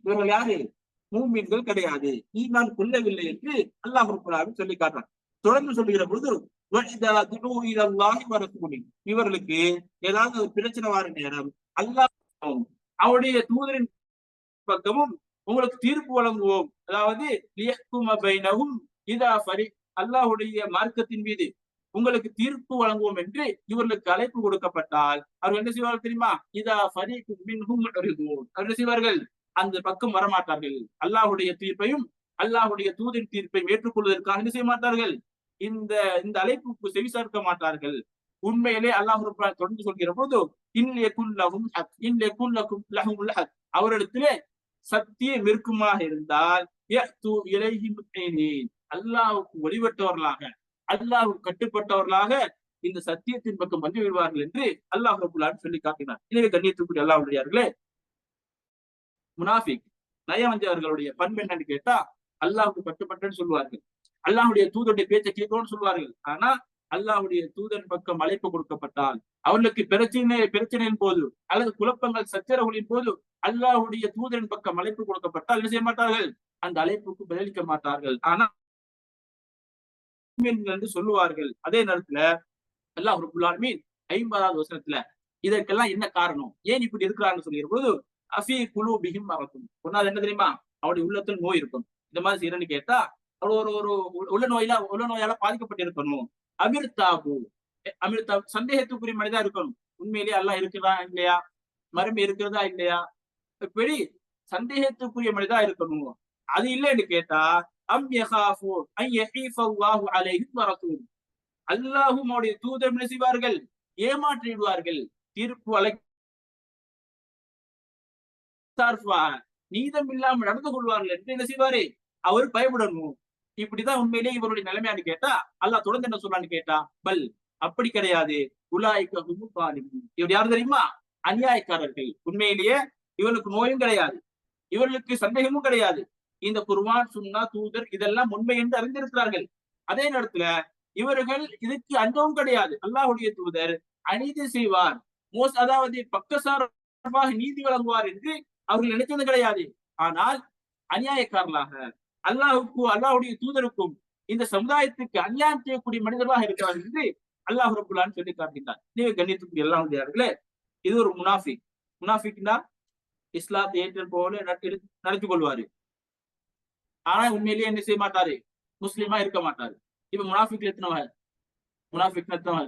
இவர்கள் யாரு? மூமின்கள் கிடையாது, ஈமான் கொள்ளவில்லை என்று அல்லாஹ் ரப்புல் ஆலமீன் சொல்லி காட்டுறான். தொடர்ந்து சொல்லுகிற பொழுது இவர்களுக்கு ஏதாவது ஒரு பிரச்சனை வர நேரம் அல்லாஹ் அவருடைய தூதரின் பக்கமும் உங்களுக்கு தீர்ப்பு வழங்குவோம், அதாவது அல்லாஹ்வுடைய மார்க்கத்தின் மீது உங்களுக்கு தீர்ப்பு வழங்குவோம் என்று இவர்களுக்கு அழைப்பு கொடுக்கப்பட்டால் அவர்கள் என்ன செய்வார்கள் தெரியுமா? இதா ஃபரீக்கும் மின்ஹும் முஅரிதூன், என்ன செய்வார்கள்? அந்த பக்கம் வரமாட்டார்கள். அல்லாஹ்வுடைய தீர்ப்பையும் அல்லாஹ்வுடைய தூதரின் தீர்ப்பையும் ஏற்றுக்கொள்வதற்காக என்ன செய்ய மாட்டார்கள்? இந்த இந்த அழைப்புக்கு செவி சேர்க்க மாட்டார்கள். உண்மையிலே அல்லாஹ் ரப்பல் ஆலமீன் தொடர்ந்து சொல்கிற போது அவரிடத்திலே சத்தியம் இருக்குமாக இருந்தால் அல்லாஹ்வுக்கு வழிபட்டவர்களாக அல்லாஹ்வுக்கு கட்டுப்பட்டவர்களாக இந்த சத்தியத்தின் பக்கம் வந்து விடுவார்கள் என்று அல்லாஹ் ரப்பல் ஆலமீன் சொல்லி காட்டினார். எனவே கண்ணியத்துக்குரிய அல்லாஹ்வுடையார்களே, முனாஃபிக் நயவஞ்சகர்களுடைய பண்பு என்னன்னு கேட்டா அல்லாஹ்வுக்கு கட்டுப்பட்டன்னு சொல்லுவார்கள், அல்லாஹ்வுடைய தூதருடைய பேச்சை கேட்கணும்னு சொல்வார்கள். ஆனா அல்லாஹ்வுடைய தூதர் பக்கம் அழைப்பு கொடுக்கப்பட்டால் அவர்களுக்கு பிரச்சனையின் போது அல்லது குழப்பங்கள் சச்சரவுகளின் போது அல்லாஹ்வுடைய தூதரின் பக்கம் அழைப்பு கொடுக்கப்பட்டால் என்ன செய்ய மாட்டார்கள்? அந்த அழைப்புக்கு பதிலளிக்க மாட்டார்கள். ஆனா என்று சொல்லுவார்கள். அதே நேரத்துல அல்லாஹ் ரப்புல் ஆலமீன் 50வது வசனத்துல இதற்கெல்லாம் என்ன காரணம், ஏன் இப்படி இருக்கிறான்னு சொல்லிற போது அஃபீ குலூபிஹிம் மரதுன், சொன்னது என்ன தெரியுமா? அவருடைய உள்ளத்தில் நோய் இருக்கும். இந்த மாதிரி செய்யறன்னு கேட்டா அவர் ஒரு உள்ள நோயால பாதிக்கப்பட்டிருக்கணும். அமிர்தாபு, சந்தேகத்துக்குரிய மனிதா இருக்கணும். உண்மையிலேயே அல்லாஹ் இருக்கிறதா இல்லையா, மறுமை இருக்கிறதா இல்லையா, இப்படி சந்தேகத்துக்குரிய மனிதா இருக்கணும். அது இல்லைன்னு கேட்டா அல்லாஹும் அவருடைய தூதர் என்ன செய்வார்கள்? ஏமாற்றிடுவார்கள். தீர்ப்பு நீதம் இல்லாமல் நடந்து கொள்வார்கள் என்று என்ன செய்வாரு? அவர் பயப்படணும். இப்படிதான் உண்மையிலேயே இவருடைய நிலைமையான்னு கேட்டா அல்லாஹ் தொடர்ந்து என்ன சொல்றான்னு கேட்டா பல், அப்படி கிடையாது. இவர் யாரு தெரியுமா? அநியாயக்காரர்கள். உண்மையிலேயே இவர்களுக்கு நோயும் கிடையாது, இவர்களுக்கு சந்தேகமும் கிடையாது. இந்த குர்ஆன் சுன்னா தூதர் இதெல்லாம் உண்மை என்று அறிந்திருக்கிறார்கள். அதே நேரத்துல இவர்கள் இதுக்கு அஞ்சவும் கிடையாது. அல்லாஹ்வுடைய தூதர் அநீதி செய்வார், அதாவது பக்கசார்பாக நீதி வழங்குவார் என்று அவர்கள் நினைத்தது கிடையாது. ஆனால் அநியாயக்காரர்களாக அல்லாஹ்வுடைய தூதருக்கும் இந்த சமுதாயத்துக்கு அநியாயம் செய்யக்கூடிய மனிதர்களாக இருக்கிறார்கள் என்று அல்லாஹ் ரப்புல் ஆலமீன் சொல்லி காட்டினார். நீங்க கண்ணியத்துக்கு எல்லாம் யார்களே, இது ஒரு முனாஃபிக். முனாஃபிக்னா இஸ்லாத்தை ஏற்றல் போல நடத்தி கொள்வாரு, ஆனா உண்மையிலேயே என்ன செய்ய மாட்டாரு? முஸ்லீமா இருக்க மாட்டாரு. இப்ப முனாஃபிக் எத்தனவ? முனாஃபிக் எத்தனவ?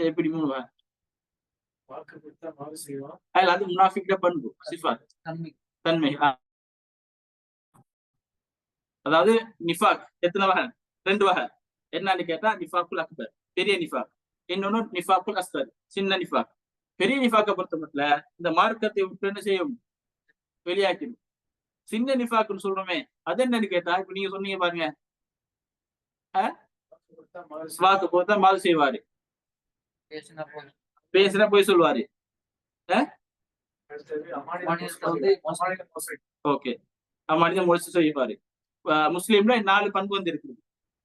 எப்படி 3 அதுல அது முனாஃபிக்ட பண்பு சிஃபாத் தன்மை. அதாவது நிஃபாக் எத்தனை வகை? 2 வகை. என்னன்னு கேட்டா நிஃபாக்குல் அக்பர் பெரிய நிஃபாக், இன்னொன்னு நிஃபாக்குல் அஸ்கர் சின்ன நிஃபாக். பெரிய நிஃபாக்கை பொறுத்த மட்டும் இந்த மார்க்கத்தை விட்டு என்ன செய்யும், வெளியாக்கிடும். சின்ன நிஃபாக்குன்னு சொல்றோமே அது என்னன்னு கேட்டா இப்ப நீங்க சொன்னீங்க பாருங்க, வாக்கு போத்தா மாறு செய்வாரு, பேசினா போய் சொல்லுவாரு. ஓகே, மனிதன் முயற்சி செய்வாரு. முஸ்லீம்ல 4 பண்பு வந்து இருக்குது.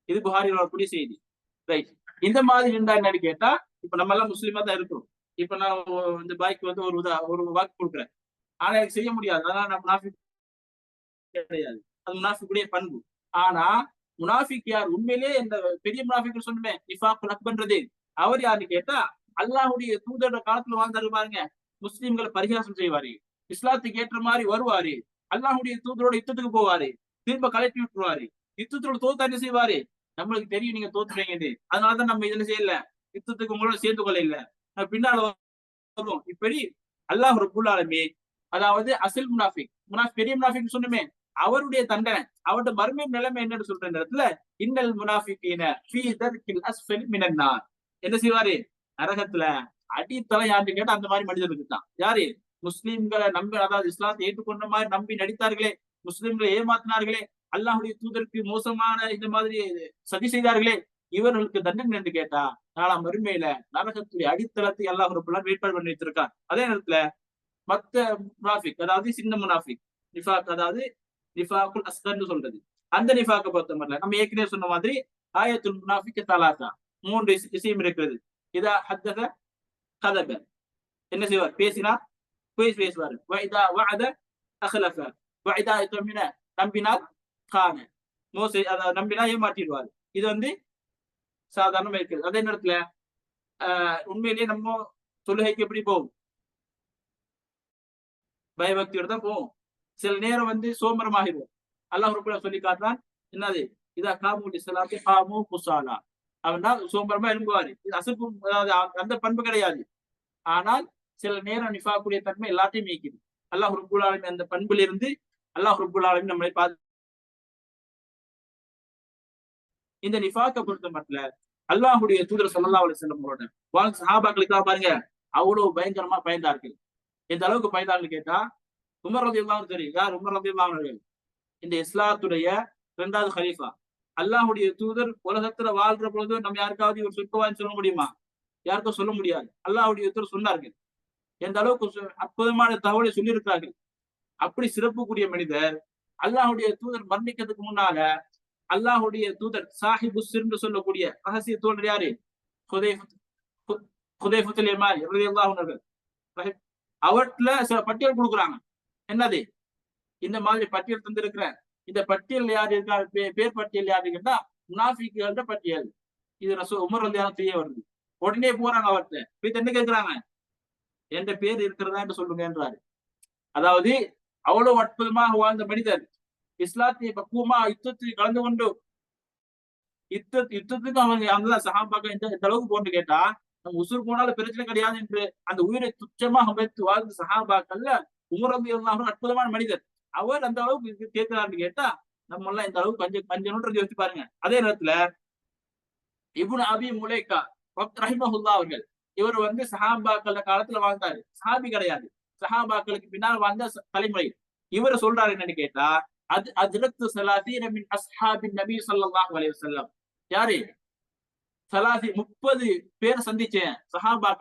இது புகாரில் வரக்கூடிய செய்தி. ரைட், இந்த மாதிரி இருந்தா என்னன்னு கேட்டா இப்ப நம்ம எல்லாம் முஸ்லீமா தான் இருக்கிறோம். இப்ப நான் இந்த பாய்க்கு வந்து ஒரு வாக்கு கொடுக்குறேன், ஆனா எனக்கு செய்ய முடியாது, அதனால நான் முனாஃபிக் கிடையாது. அது முனாஃபிக்குடைய பண்பு. ஆனா முனாஃபிக் யார்? உண்மையிலே இந்த பெரிய முனாஃபிக் சொன்னமே நிஃபாக்குல் அக்பர்ன்றது அவர் யாருன்னு கேட்டா அல்லாஹ்வுடைய தூதரோட காலத்துல வாழ்ந்தாரு பாருங்க. முஸ்லிம்களை பரிகாசம் செய்வாரு, இஸ்லாத்துக்கு ஏற்ற மாதிரி வருவாரு, அல்லாஹ்வுடைய தூதரோட யுத்தத்துக்கு போவாரு, திரும்ப கலட்டி விட்டுருவாரு. யுத்தத்தோட தோத்தா என்ன செய்வாரு? நம்மளுக்கு தெரியும் நீங்க தோத்துறீங்க, அதனாலதான் நம்ம இதுல செய்யல, யுத்தத்துக்கு உங்களோட சேர்ந்து கொள்ள இல்ல, பின்னால வரும். இப்படி அல்லாஹ் ரப்புல் ஆலமீன் அதாவது அசல் முனாஃபிக் பெரிய முனாஃபிக் சொன்னமே அவருடைய தண்டனை, அவருடைய மர்ம நிலைமை என்னன்னு சொல்ற நேரத்துல இன்னல் முனாஃபிகீன ஃபீ தர்கில் அஸ்ஃபலி மினன் நார், என்ன செய்வாரு? நரகத்துல அடித்தலை. யாருன்னு கேட்டா அந்த மாதிரி மனிதனுக்கு தான். யாரு? முஸ்லிம்களை நம்பி, அதாவது இஸ்லாத்தை ஏற்றுக்கொண்ட மாதிரி நம்பி நடித்தார்களே, முஸ்லிம்களை ஏமாத்தினார்களே, அல்லாஹ்வுடைய தூதருக்கு மோசமான இந்த மாதிரி சதி செய்தார்களே, இவர்களுக்கு தண்டனை என்று கேட்டா நாலாம் மறுமையில நரகத்துடைய அடித்தளத்தை அல்லாஹ் ரப்புல் ஆலமீன் ஏற்பாடு பண்ணி வச்சிருக்கான். அதே நேரத்துல மத்த முனாஃபிக் அதாவது சின்ன முனாஃபிக் நிஃபாக், அதாவது நிஃபாக்குல் அஸ்கர்னு சொல்றது, அந்த நிஃபாக்கை பொறுத்த மாதிரி நம்ம ஏற்கனவே சொன்ன மாதிரி ஆயத்துல் முனாஃபிக் தலாசா 3 விஷயம் இருக்கிறது. இதா ஹத்தஸ கதப, என்ன செய்வார்? பேசினா பொய் பேசுவார். வஇதா வஅத அக்லஃப, வஇதா இத்மின, நம்பினால் கான, மோசை அதாவது நம்பினா ஏமாற்றிடுவார். இது வந்து சாதாரணமா இருக்குது. அதே நேரத்துல உண்மையிலேயே நம்ம தொழுகைக்கு எப்படி போகும்? பயபக்தியோட தான் போவோம். சில நேரம் வந்து சோம்பரமாகிடுவோம். அல்லாஹ் ரப்பல் சொல்லி காட்டுறான், என்னது? இதா காமு லிஸ்ஸலாத்தி காமு குஸாலா, அவனா சோம்பரமா எழும்புவாரு. இது அசப்பு, அதாவது அந்த பண்பு கிடையாது. ஆனால் சில நேரம் நிஃபாக்குடைய தன்மை எல்லாத்தையும் நீக்குது. அல்லாஹ் ரப்பல் ஆலமீன் அந்த பண்புல இருந்து அல்லாஹ் ரப்பல் ஆலமீன் நம்மளை இந்த நிஃபாக்கை பொறுத்த மட்டும் அல்லாஹ்வுடைய தூதர் ஸல்லல்லாஹு அலைஹி வஸல்லம் வாழ் சஹாபாக்களுக்கு பாருங்க அவ்வளவு பயங்கரமா பயந்தார்கள். எந்த அளவுக்கு பயந்தார்கள் கேட்டா, உமர் ரலியல்லாஹு அன்ஹு தெரியும். யார் உமர் ரலியல்லாஹு அன்ஹு? இந்த இஸ்லாத்துடைய 2வது கலீஃபா. அல்லாஹ்வுடைய தூதர் உலகத்துல வாழ்ற பொழுது நம்ம யாருக்காவது ஒரு சொற்கவான்னு சொல்ல முடியுமா? யாருக்கும் சொல்ல முடியாது. அல்லாஹ்வுடைய தூதர் சொன்னார்கள். எந்த அளவுக்கு அற்புதமான தகவலை சொல்லியிருக்கிறார்கள். அப்படி சிறப்புக்குரிய மனிதர். அல்லாஹ்வுடைய தூதர் மரணிக்கிறதுக்கு முன்னால அல்லாஹ்வுடைய தூதர் சாஹிபு சிர்ன்னு சொல்லக்கூடிய ரகசிய தோழர் யாரு? ஹுதைஃபத்துல் யமானி ரலியல்லாஹு அன்ஹு. அவர்ல சில பட்டியல் கொடுக்குறாங்க. என்னது? இந்த மாதிரி பட்டியல் தந்திருக்கிறேன். இந்த பட்டியல் யார் இருக்கா? பேர் பட்டியல் யாரு கேட்டா முனாஃபிக்குகளோட பட்டியல். இது உமர் ரலியல்லாஹு அன்ஹு தெரிய வருது. உடனே போறாங்க அவர்கிட்ட. போய் என்ன கேட்கிறாங்க? என்ற பேர் இருக்கிறதா என்று சொல்லுங்கன்றாரு. அதாவது அவ்வளவு அற்புதமாக வாழ்ந்த மனிதர், இஸ்லாத்தை பக்குவமா யுத்தத்தில் கலந்து கொண்டு யுத்தத்துக்கு அவங்க அங்கதான் சஹாபாக்கள் இந்த அளவுக்கு போன்னு கேட்டா நம்ம உசுர் போனாலும் பிரச்சனை கிடையாது என்று அந்த உயிரை துச்சமாக வைத்து வாழ்ந்த சஹாபாக்கள்ல உமர் ரலியல்லாஹு அன்ஹு அற்புதமான மனிதர். அவர் அந்த அளவுக்கு கேட்கிறாருன்னு கேட்டா நம்ம எல்லாம் இந்த அளவுக்கு கஞ்சனோன்றது யோசிச்சு பாருங்க. அதே நேரத்துல இப்னு அபி முலைகா ரஹிமஹுல்லாஹ் அவர்கள், இவர் வந்து சஹாபாக்கள் காலத்துல வாழ்ந்தாரு, சஹாபி கிடையாது, சஹாபாக்களுக்கு பின்னால் வாழ்ந்த தலைமுறை. இவர் சொல்றாரு என்னன்னு கேட்டா, அது அஜ்ரத்து ஸலாதீன மின் அஸ்ஹாபின் நபி ஸல்லல்லாஹு அலைஹி வஸல்லம். யாரு? 30 பேர் சந்திச்சேன்.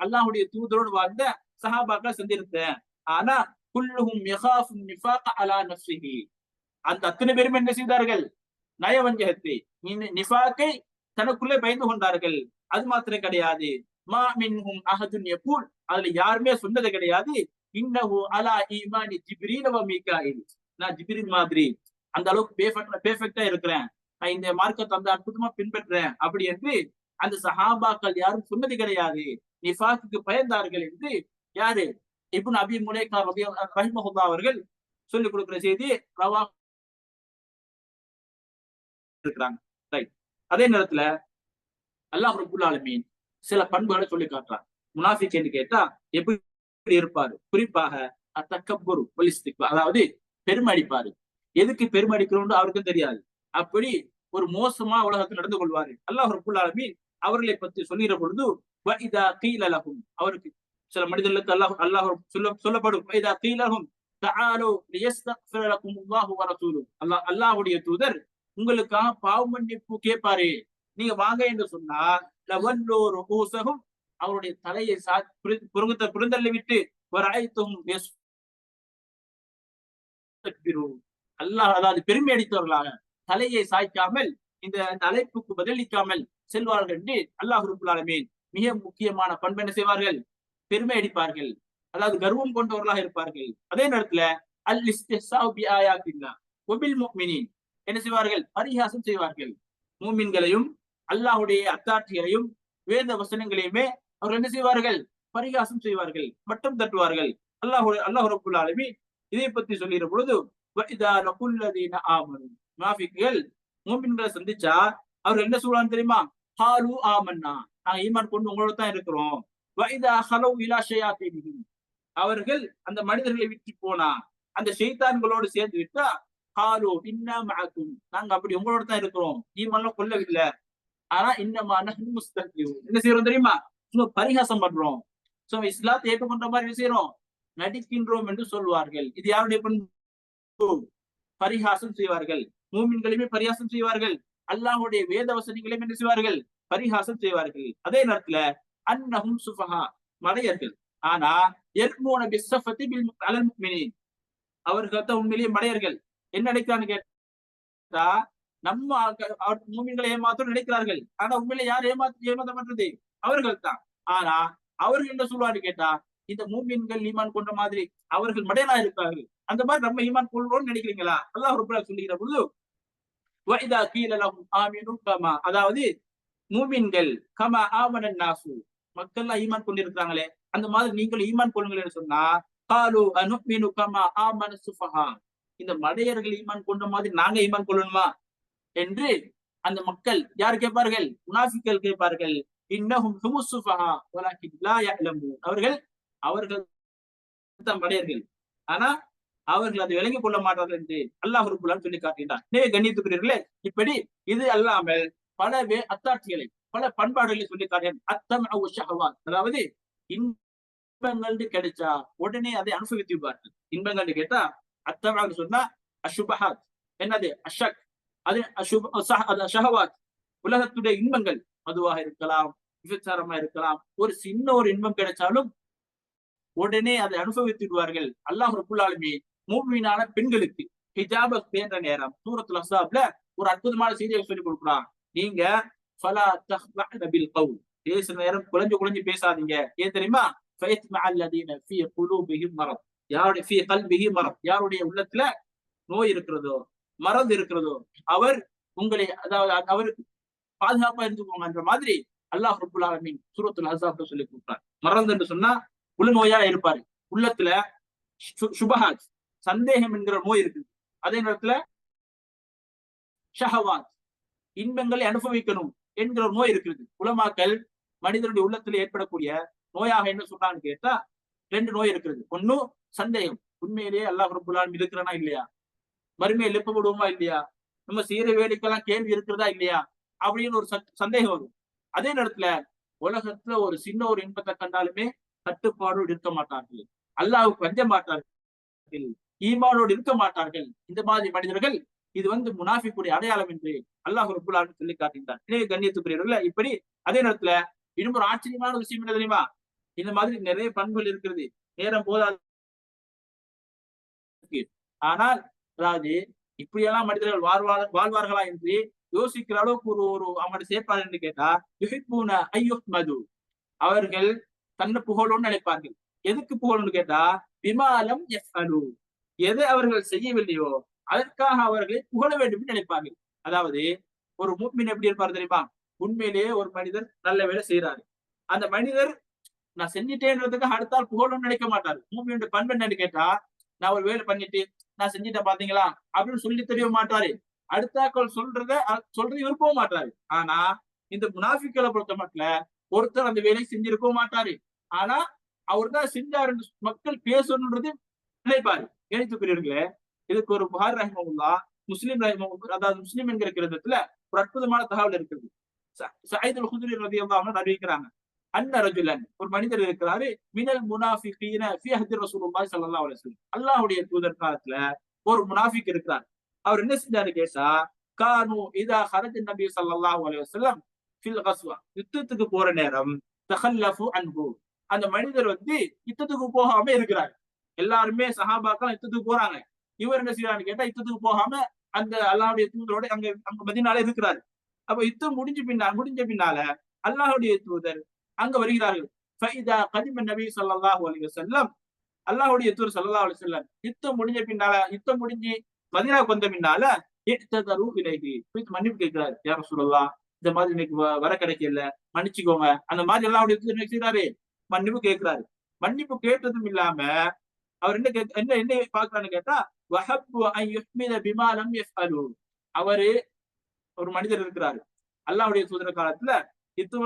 அல்லாஹ்வுடைய தூதரோடு வாழ்ந்த சஹாபாக்களை சந்திருந்தேன். ஆனா குல்லுஹும் யகாஃபு நிஃபாக அலா நஃப்ஸிஹி, அந்த அத்தனை பேரும் என்ன செய்தார்கள்? நயவஞ்சகத்தை, நிஃபாக்கை தனக்குள்ளே பயந்து கொண்டார்கள். அது மாத்திரம் கிடையாது, மா மின்ஹும் அஹதுன் யகூல், அதுல யாருமே சொன்னது கிடையாது, இன்னஹு அலா ஈமானி ஜிப்ரீல் வ மீகாயில், நான் ஜிப்ரீல் மாதிரி அந்த அளவுக்கு பெர்ஃபெக்ட்டா இருக்கிறேன், நான் இந்த மார்க்கத்தை அந்த அற்புதமா பின்பற்றேன் அப்படி என்று அந்த சஹாபாக்கள் யாரும் சொன்னது கிடையாது. நிஃபாக்குக்கு பயந்தார்கள் என்று யாரு? இப்னு அபி முலைகா ரஹிமஹுல்லாஹ் அவர்கள் சொல்லிக் கொடுக்கிற செய்தி ரவா இருக்கிறாங்க. அதே நேரத்துல அல்லாஹ் ரப்புல் ஆலமீன் சில பண்புகளை சொல்லி காட்டுறான். முனாஃபிக் என்று கேட்டா எப்படி இருப்பாரு? குறிப்பாக அத்தக்கப்புரு வலிஸ்திக்பா, அதாவது பெருமடிப்பாரு. எதுக்கு பெருமடிக்கிறோம்னு அவருக்கும் தெரியாது. அப்படி ஒரு மோசமா உலகத்தில் நடந்து கொள்வாரு. அல்லாஹ் ரப்பல் ஆலமீன் அவர்களை பற்றி சொல்லுகிற பொழுது வஇதா கீல லஹும், அவருக்கு சில மனிதர்களுக்கு அல்லாஹ் சொல்லப்படும் வஇதா கீல லஹும் தஆலு லியஸ்தக்ஃபிர லக்கும் அல்லாஹு வ ரசூலுஹு, அல்லாஹ்வுடைய தூதர் உங்களுக்காக பாவ மன்னிப்பு கேட்பாரு, நீங்க வாங்க என்று சொன்னால் லவல்லு ருஊஸஹும், அவருடைய தலையை புறந்தள்ளி விட்டு வரைத்தும் அல்லாஹ், அதாவது பெருமை அடித்தவர்களாக தலையை சாய்க்காமல் இந்த அழைப்புக்கு பதிலளிக்காமல் செல்வார்கள் என்று அல்லாஹ் ரப்பல் ஆலமீன் மிக முக்கியமான பண்பு என்ன செய்வார்கள்? பெருமை அடிப்பார்கள், அதாவது கர்வம் கொண்டவர்களாக இருப்பார்கள். அதே நேரத்துல அல் இஸ்திஹ்சாஉ பி ஆயாத்தில்லாஹ் வ பில் முஃமினீன், என்ன செய்வார்கள்? பரிகாசம் செய்வார்கள். மூமின்களையும் அல்லாஹ்வுடைய அத்தாட்சிகளையும் வேத வசனங்களையுமே அவர்கள் என்ன செய்வார்கள்? பரிகாசம் செய்வார்கள், மட்டம் தட்டுவார்கள். அல்லாஹ் ரப்பல் ஆலமீன் இதை பற்றி சொல்லுகிற பொழுது வஇதா லகுல்லதீன ஆமனு, முனாஃபிக்குகள் மூமின்களை சந்திச்சா அவர்கள் என்ன சொல்றாங்க தெரியுமா? ஹாலு ஆமன்னா, நாங்க ஈமான் கொண்டு உங்களோட தான் இருக்கிறோம். வஇதா ஹலௌ இலா ஷயாத்தீனிஹிம், அவர்கள் அந்த மனிதர்களை விட்டு போனா அந்த ஷைத்தான்களோடு சேர்ந்து விட்டா ஹாலு இன்னா மஅக்கும், நாங்க அப்படி உங்களோட தான் இருக்கிறோம், ஈமான்லாம் கொள்ளவில்லை, ஆனா இன்னமா நஹ்னு முஸ்தக்பிரூன், என்ன செய்யறோம் தெரியுமா? சும்மா பரிகாசம் பண்றோம், சும்மா இஸ்லாத்தை ஏற்றுக்கொண்ட மாதிரி என்ன செய்யறோம்? நடிக்கின்றோம் என்று சொல்வார்கள். இது யாருடைய பண்பு? பரிகாசம் செய்வார்கள். மூமின்களையுமே பரிகாசம் செய்வார்கள், அல்லாஹ்வுடைய வேத வசனங்களையும் என்ன செய்வார்கள்? பரிகாசம் செய்வார்கள். அதே நேரத்துல அன்னஹும் சுஃபஹா, மடையர்கள். ஆனா யர்மூன பிஸ்ஸஃபதி பில் அலல் முஃமினீன், அவர்கள் தான் உண்மையிலேயே மடையர்கள். என்ன நினைக்கிறான்னு கேட்டா, நம்ம மூமின்களை ஏமாத்தம் நினைக்கிறார்கள், ஆனா உண்மையிலே யார் ஏமாத்தப்படுறது? அவர்கள் தான். ஆனா அவர்கள் என்ன சொல்லுவாரு கேட்டா, இந்த மூமின்கள் ஈமான் கொண்ட மாதிரி அவர்கள் மடையலா இருக்கார்கள், அந்த மாதிரி நம்ம ஈமான் கொள்றோம்னு நினைக்கிறீங்களா? அல்லாஹ் ரப்பல் ஆலமீன் சொல்லுகிற பொழுது வஇதா கீல லஹும் ஆமினு கமா, அதாவது மூமின்கள் கமா ஆமனன் நாசு, மக்கள் ஈமான் கொண்டிருக்கிறாங்களே அந்த மாதிரி நீங்கள் ஈமான் கொள்ளுங்கள் சொன்னா காலு அனுமினு கமா ஆமன சுஃபஹா, இந்த மடையர்கள் ஈமான் கொண்ட மாதிரி நாங்க ஈமான் கொள்ளணுமா என்று அந்த மக்கள் யார் கேட்பார்கள்? முனாஃபிக்கள் கேட்பார்கள். இன்னஹும் ஹுமுஸ் சுஃபஹா வலக்கின் லா யஅலமூன், அவர்கள் தான் மடையர்கள், ஆனா அவர்கள் அதை விளங்கிக் கொள்ள மாட்டார்கள் என்று அல்லாஹ் ரப்பல் ஆலமீன் சொல்லி காட்டுகின்றார். கண்ணியத்துக்குரியவர்களே, இப்படி இது அல்லாமல் பல அத்தாட்சிகளை பல பண்பாடுகளை சொல்லி காட்டுகிறார். அத்தம்உ ஷஹவாத், அதாவது இன்பங்கள் கிடைச்சா உடனே அதை அனுபவித்து விடுவார்கள். இன்பங்கள் கேட்டா அத்தம்உ சொன்னா அஷுபஹாத், என்னது? அஷக், அது ஷஹவாத், உலகத்துடைய இன்பங்கள், மதுவாக இருக்கலாம், விபச்சாரமா இருக்கலாம், ஒரு சின்ன ஒரு இன்பம் கிடைச்சாலும் உடனே அதை அனுபவித்துடுவார்கள். அல்லாஹ் ரப்பல் ஆலமீன் மூமினான பெண்களுக்கு ஹிஜாப பேன்ற நேரம் சூரத்துல் அஹ்ஸாப்ல ஒரு அற்புதமான செய்தியை சொல்லிக் கொடுக்குறான். நீங்க ஃபலா தஹ்லஅன பில் கவுல், பேசுற நேரம் குழஞ்சு பேசாதீங்க. ஏன் தெரியுமா? ஃபயத்மஅ அல்லதீன ஃபீ குலூபிஹிம் மரத், யாருடைய ஃபீ கல்பிஹி மரத், யாருடைய உள்ளத்துல நோய் இருக்கிறதோ மறந்து இருக்கிறதோ அவர் உங்களை, அதாவது அவருக்கு பாதுகாப்பா இருந்துக்கோங்கன்ற மாதிரி அல்லாஹ் ரப்பல் ஆலமீன் சூரத்துல் அஹ்ஸாப்ல சொல்லி கொடுக்குறான். மறந்து என்று சொன்னா உள்ள நோயா இருப்பாரு, உள்ளத்துல சுபஹாத், சந்தேகம் என்கிற நோய் இருக்கு. அதே நேரத்துல ஷஹவாத், இன்பங்களை அனுபவிக்கணும் என்கிற ஒரு நோய் இருக்குது. உலமாக்கள் மனிதனுடைய உள்ளத்துல ஏற்படக்கூடிய நோயாக என்ன சொல்றான்னு கேட்டா, 2 நோய் இருக்கிறது. ஒண்ணு சந்தேகம், உண்மையிலேயே அல்லாஹ் ரப்பல் ஆலமீன் இருக்கிறானா இல்லையா, மறுமையை எழுப்பப்படுவோமா இல்லையா, நம்ம செய்யற வேலைக்கெல்லாம் கேள்வி இருக்கிறதா இல்லையா அப்படின்னு ஒரு சந்தேகம் வரும். அதே நேரத்துல உலகத்துல ஒரு சின்ன ஒரு இன்பத்தை கண்டாலுமே கட்டுப்பாடோடு இருக்க மாட்டார்கள், அல்லாஹ்வுக்கு வஞ்ச மாட்டார்கள், ஈமானோடு இருக்க மாட்டார்கள். இந்த மாதிரி மனிதர்கள் இது முனாஃபிக்குடைய அடையாளம் என்று அல்லாஹ் ரப்பல் ஆலமீன் சொல்லி காட்டுகின்றார். எனவே கண்ணியத்துக்குரியவர்களே, இப்படி அதே நேரத்துல இன்னும் ஒரு ஆச்சரியமான விஷயம் என்ன தெரியுமா? இந்த மாதிரி நிறைய பண்புகள் இருக்கிறது, நேரம் போதாது. ஆனால் அதாவது இப்படியெல்லாம் மனிதர்கள் வாழ்வார்களா என்று யோசிக்கிற அளவுக்கு ஒரு அவங்களுடைய செயற்பாடு என்று கேட்டா, யுஹிப்பூன ஐயுஹ்மது, அவர்கள் தன்னை புகழோன்னு நினைப்பார்கள். எதுக்கு புகழோன்னு கேட்டா, விமாலம் யஃஅலு, எதை அவர்கள் செய்யவில்லையோ அதற்காக அவர்களை புகழ வேண்டும் என்று நினைப்பார்கள். அதாவது ஒரு முஃமின் எப்படி இருப்பார் தெரியுமா? உண்மையிலேயே ஒரு மனிதர் நல்ல வேலை செய்யறாரு, அந்த மனிதர் நான் செஞ்சுட்டேன்றதுக்கு அடுத்தால் புகழணும்னு நினைக்க மாட்டாரு. முஃமினுடைய பண்பு என்னன்னு கேட்டா, நான் ஒரு வேலை பண்ணிட்டு நான் செஞ்சுட்டேன் பாத்தீங்களா அப்படின்னு சொல்லி தெரிய மாட்டாரு, அடுத்தாக்கள் சொல்றது விருப்பவும் மாட்டாரு. ஆனா இந்த முனாஃபிக்களை பொறுத்த மட்டும் ஒருத்தர் அந்த வேலையை செஞ்சிருக்கவும் மாட்டாரு, ஆனா அவர் தான் செஞ்சாருன்னு மக்கள் பேசணுன்றது நினைப்பாரு. கணித்துக்குரியவர்களே, இதுக்கு ஒரு புகார் ரஹிமஹுல்லா, முஸ்லிம் ரஹிமஹுல்லா, அதாவது முஸ்லிம் என்கிற கிரந்தத்துல ஒரு அற்புதமான தகவல் இருக்குது. சயீத் அல் குத்ரி ரலியல்லாஹு அன்ஹு அறிவிக்கிறாங்க, அன்ன ரஜுலன், ஒரு மனிதர் இருக்கிறாரு, மினல் முனாஃபிகீன ஃபீ ஹஜ்ஜி ரசூலுல்லாஹி ஸல்லல்லாஹு அலைஹி வஸல்லம், அல்லாஹ்வுடைய தூதர் காலத்துல ஒரு முனாஃபிக் இருக்கிறார். அவர் என்ன செஞ்சாரு கேட்டா, கானு இதா ஹரஜ நபி ஸல்லல்லாஹு அலைஹி வஸல்லம் ஃபில் கஸ்வா, யுத்தத்துக்கு போற நேரம், தகல்லஃபு அன்ஹு, அந்த மனிதர் யுத்தத்துக்கு போகாம இருக்கிறார். எல்லாருமே சஹாபாக்கள் யுத்தத்துக்கு போறாங்க, இவர் என்ன செய்யறாரு கேட்டா யுத்தத்துக்கு போகாம அந்த அல்லாஹ்வுடைய தூதரோட அங்க அங்க மதீனால இருக்கிறாரு. அப்ப யுத்தம் முடிஞ்ச பின்னால அல்லாஹ்வுடைய தூதர் அங்க வருகிறார்கள். ஃபைதா கதிம நபி ஸல்லல்லாஹு அலைஹி வஸல்லம், அல்லாஹ்வுடைய தூதர் ஸல்லல்லாஹு அலைஹி வஸல்லம் யுத்தம் முடிஞ்சு மதீனாவுக்கு வந்த பின்னால இஹ்ததரு இலைஹி, மன்னிப்பு கேட்கிறாரு. யா ரசூலல்லாஹ், இந்த மாதிரி இன்னைக்கு வர கிடைக்கல, மன்னிச்சுக்கோங்க. அந்த மாதிரி அல்லாஹ்வுடைய தூதர் என்ன செய்றாரு, மன்னிப்பு கேட்கிறாரு. மன்னிப்பு கேட்டதும் இல்லாம அவர் என்ன பாக்குறான்னு கேட்டா, வஹப்பு அன் யுஹ்மித பிமா லம் யஃஅலு, அவரு ஒரு மனிதர் இருக்கிறாரு அல்லாஹ்வுடைய தூதர் காலத்துல, யுத்தம்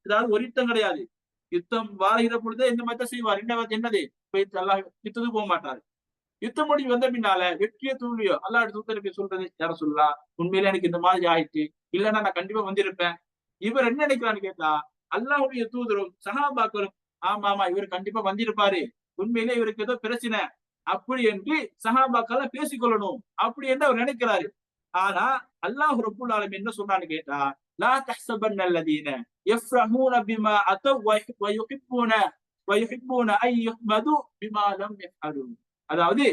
அதாவது ஒரு யுத்தம் கிடையாது, யுத்தம் வாழ்கிற பொழுதே இந்த மாதிரி தான் செய்வார். என்னது, அல்லாஹ் யுத்தத்துக்கு போக மாட்டாரு. யுத்தம் முடிஞ்சு வந்த பின்னால வெற்றியோ தோல்வியோ அல்லாஹ்வுடைய தூதருக்கு சொல்றது, யார சொல்லலாம், உண்மையில எனக்கு இந்த மாதிரி ஆயிடுச்சு, இல்லன்னா நான் கண்டிப்பா வந்திருப்பேன். இவர் என்ன நினைக்கிறான்னு கேட்டா, அல்லாஹ்வுடைய தூதரும் சஹாபாக்களும், ஆமா ஆமா இவர் கண்டிப்பா வந்திருப்பாரு, உண்மையிலே இவருக்கு ஏதோ பிரச்சனை அப்படி என்று சஹாபாக்கள பேசிக்கொள்ளணும் அப்படி என்று அவர் நினைக்கிறாரு. ஆனா அல்லாஹ் ரப்புல் ஆலமீன் என்ன சொல்றான்னு கேட்டா, லா தஹ்சபன்ன அல்லதீன யஃப்ரஹூன பிமா அதவ் வ யுஹிப்பூன அன் யுஹ்மது பிமா லம் யஃஅலு, அதாவது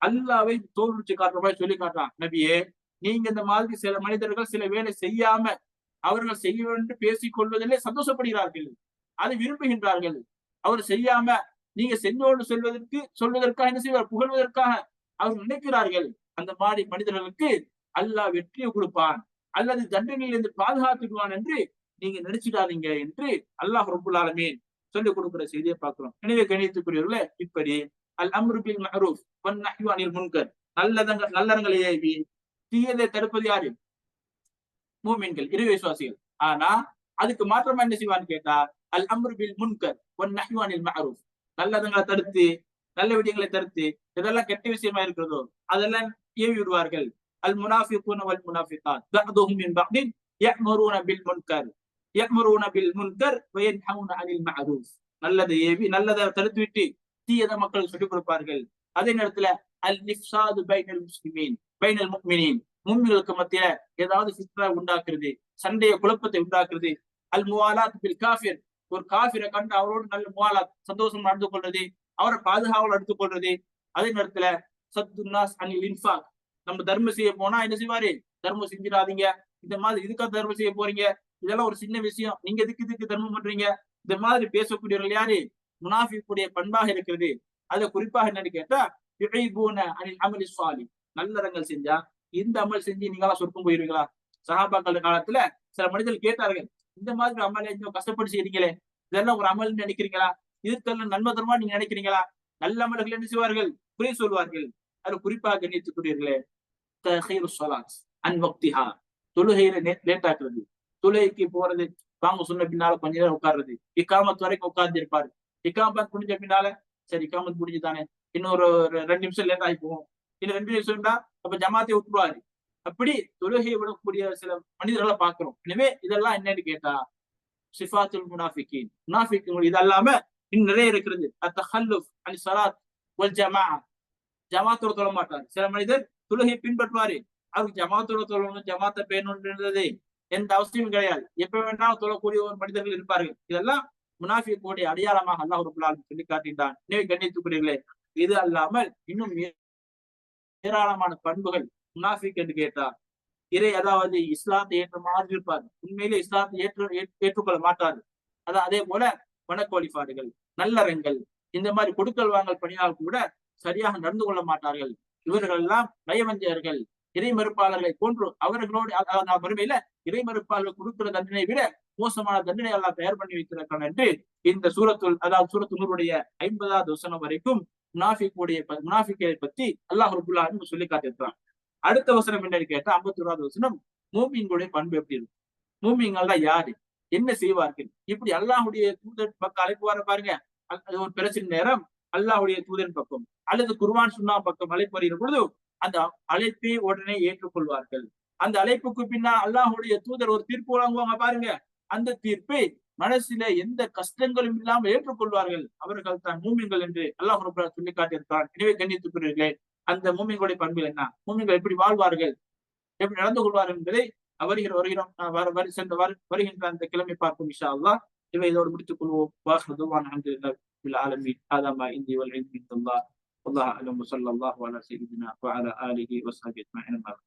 அல்லாஹ்வை தோல்விச்சு காட்டுற மாதிரி சொல்லி காட்டுறான். நபியே, நீங்க இந்த மாதிரி சில மனிதர்கள் சில வேலை செய்யாம அவர்கள் செய்ய வேண்டும் பேசிக் கொள்வதிலே சந்தோஷப்படுகிறார்கள், அதை விரும்புகின்றார்கள். அவர் செய்யாம நீங்க செஞ்சோடு சொல்வதற்காக என்ன செய்வார், புகழ்வதற்காக அவர் நினைக்கிறார்கள். அந்த மாதிரி மனிதர்களுக்கு அல்லாஹ் வெற்றியை கொடுப்பான் அல்லது தண்டனையிலிருந்து பாதுகாத்துக்குவான் என்று நீங்க நினைச்சிடாதீங்க என்று அல்லாஹ் ரப்புல் ஆலமீன் சொல்லிக் கொடுக்கிற செய்தியை பார்க்கிறோம். எனவே கணியத்துக்குரியவர்களே, இப்படி அல் அம்ரு பில் மஅரூஃப் வன் நஹ்யு அனில் முன்கர், நல்லறங்களை ஏவி தீயதை தடுப்பது யாரு, மூமின்கள், இறை விசுவாசிகள். ஆனா அதுக்கு மாற்றமா என்ன செய்வான்னு கேட்டா, அல் அம்ரு பில் முன்கர் வன் நஹ்யு அனில் மஅரூஃப், நல்லதங்களை தடுத்து நல்ல விடயங்களை தடுத்து எதெல்லாம் கெட்ட விஷயமா இருக்கிறதோ அதெல்லாம் ஏவி விடுவார்கள். அல் முனாஃபிகூன வல் முனாஃபிகாத் பஅதுஹும் மின் பஅதின் யஅ்முரூன பில் முன்கர் வ யன்ஹவுன அனில் மஅரூஃப், நல்லதை ஏவி நல்லதை தடுத்து விட்டு தீயதை மக்களுக்கு சொல்லிக் கொடுப்பார்கள். அதே நேரத்துல அல் இஃப்சாது பைனல் முஸ்லிமீன் பைனல் முஃமினீன், முஃமின்களுக்கு மத்தியில ஏதாவது ஃபித்னா உண்டாக்குறது, சண்டைய குழப்பத்தை உண்டாக்குறது. அல் முவாலாத் பில் காஃபிர், ஒரு காஃபிரை கண்டு அவரோடு நல்ல முவாலாத் சந்தோஷம் நடந்து கொள்றது, அவரை பாதுகாவல் எடுத்துக் கொள்றது. அதே நேரத்துல சத்துன்னாஸ் அனில் இன்ஃபாக், நம்ம தர்மம் செய்ய போனா என்ன செய்வாரு, தர்மம் செஞ்சிடாதீங்க, இந்த மாதிரி இதுக்காக தர்மம் செய்ய போறீங்க, இதெல்லாம் ஒரு சின்ன விஷயம், நீங்க இதுக்கு தர்மம் பண்றீங்க, இந்த மாதிரி பேசக்கூடியவர்கள் யாரு, முனாஃபிக்குடைய பண்பாக இருக்கிறது. அதுல குறிப்பாக என்னன்னு கேட்டா, யுஹிபூன அனில் அமலி ஸாலிஹ், நல்லறங்கள் செஞ்சா இந்த அமல் செஞ்சு நீங்களா சொர்க்கம் போயிருவீங்களா. சஹாபாக்கள் காலத்துல சில மனிதர்கள் கேட்டார்கள், இந்த மாதிரி அமலை கஷ்டப்பட்டு செய்றீங்களே, இதெல்லாம் ஒரு அமல் நினைக்கிறீங்களா, இதுக்கெல்லாம் நன்மை தருமா நீங்க நினைக்கிறீங்களா. நல்ல அமல்கள் என்ன செய்வார்கள், குறை சொல்வார்கள். அது குறிப்பாக கண்ணியத்துக்குரியவர்களே, தஹீரு ஸலாத் அன் வக்திஹா, தொழுகையில லேட் ஆக்குறது, தொழுகைக்கு போறது, வாங்க சொன்ன பின்னால கொஞ்ச நேரம் உட்கார்றது, இக்காமத் வரைக்கும் உட்கார்ந்து இருப்பாரு. இக்காமத் முடிஞ்ச பின்னால சரி இக்காமத் முடிஞ்சுதானே, இன்னொரு 2 நிமிஷம் லேட் ஆகி போகும், இன்னும் 2 நிமிஷம் தான் அப்ப ஜமாத்தை விட்டுருவாரு. அப்படி தொழுகையை விடக்கூடிய சில மனிதர்களை பார்க்கிறோம். எனவே இதெல்லாம் என்னன்னு கேட்டா சிஃபாத்துல் முனாஃபிகீன், முனாஃபிக்குகள். இது அல்லாம இன்னும் நிறைய இருக்கிறது. அத்தஹல்லுஃப் அன் ஸலாத் வல் ஜமாஅ, ஜமாத்தோட தொழ மாட்டார். சில மனிதர் தொழுகையை பின்பற்றுவாரு, அவருக்கு ஜமாத்தோட தொழணும் ஜமாத்தை பேணுன்றது எந்த அவசியமும் கிடையாது, எப்ப வேணாலும் தொழக்கூடிய ஒரு மனிதர்கள் இருப்பார்கள். இதெல்லாம் முனாஃபிக்குடைய அடையாளமாக அல்லாஹ் ரப்பல் ஆலமீன் சொல்லி காட்டினான். எனவே கண்ணியத்துக்குரியவர்களே, இது அல்லாமல் இன்னும் ஏராளமான பண்புகள் முனாஃபிக் என்று கேட்டார். அதாவது இஸ்லாத்தை ஏற்ற மாதிரி இருப்பார், உண்மையிலே இஸ்லாத்தை ஏற்றுக்கொள்ள மாட்டார். அதே போல வணக்க வழிபாடுகள், நல்லறங்கள், இந்த மாதிரி கொடுக்கல் வாங்கல் பணியால் கூட சரியாக நடந்து கொள்ள மாட்டார்கள். இவர்கள் எல்லாம் நயவஞ்சகர்கள், இறை மறுப்பாளர்களை போன்று அவர்களோடு மறுமையில இறை மறுப்பாளர்கள் கொடுக்கிற தண்டனை விட மோசமான தண்டனை எல்லாம் தயார் பண்ணி வைத்திருக்கிறான் என்று இந்த சூரத்து நூறுடைய 50வது வசனம் வரைக்கும் முனாஃபிக்கை பத்தி அல்லாஹ் ரப்பல் ஆலமீன் சொல்லி காட்டியிருக்கிறான். அடுத்த வசனம் என்னன்னு கேட்டா 51வது வசனம், மூமின்களுடைய பண்பு எப்படி இருக்கும், மூமின்கள் யாரு, என்ன செய்வார்கள், இப்படி அல்லாஹ்வுடைய தூதர் பக்கம் அழைப்பு வர பாருங்க. ஒரு பிரச்சனை நேரம் அல்லாஹ்வுடைய தூதரின் பக்கம் அல்லது குர்ஆன் சுன்னா பக்கம் அழைப்பு வருகிற பொழுது அந்த அழைப்பை உடனே ஏற்றுக்கொள்வார்கள். அந்த அழைப்புக்கு பின்னால் அல்லாஹ்வுடைய தூதர் ஒரு தீர்ப்பு வழங்குவாங்க பாருங்க. அந்த தீர்ப்பை மனசில எந்த கஷ்டங்களும் இல்லாமல் ஏற்றுக்கொள்வார்கள். அவர்கள் தான் மூமின்கள் என்று அல்லாஹ் ரப்பல் ஆலமீன் சொல்லி காட்டியிருக்கிறான். எனவே கண்ணியத்துக்குரியவர்களே, அந்த மூமின்களுடைய பண்புகள் என்ன? மூமின்கள் எப்படி வாழ்வார்கள், எப்படி நடந்து கொள்வார்கள் என்பதை வருகின்ற அந்த கிழமை பார்ப்போம் இன்ஷா அல்லாஹ். இவை இதோடு முடித்துக் கொள்வோம். வாஹிரு தஅவானா அல்ஹம்துலில்லாஹி ரப்பில் ஆலமீன். ஹாதா மா இன்தி வல் இல்மு இன்தல்லாஹ். வல்லாஹு அஅலம். ஸல்லல்லாஹு அலா சய்யிதினா வ அலா ஆலிஹி வ ஸஹ்பிஹி அஜ்மஈன்.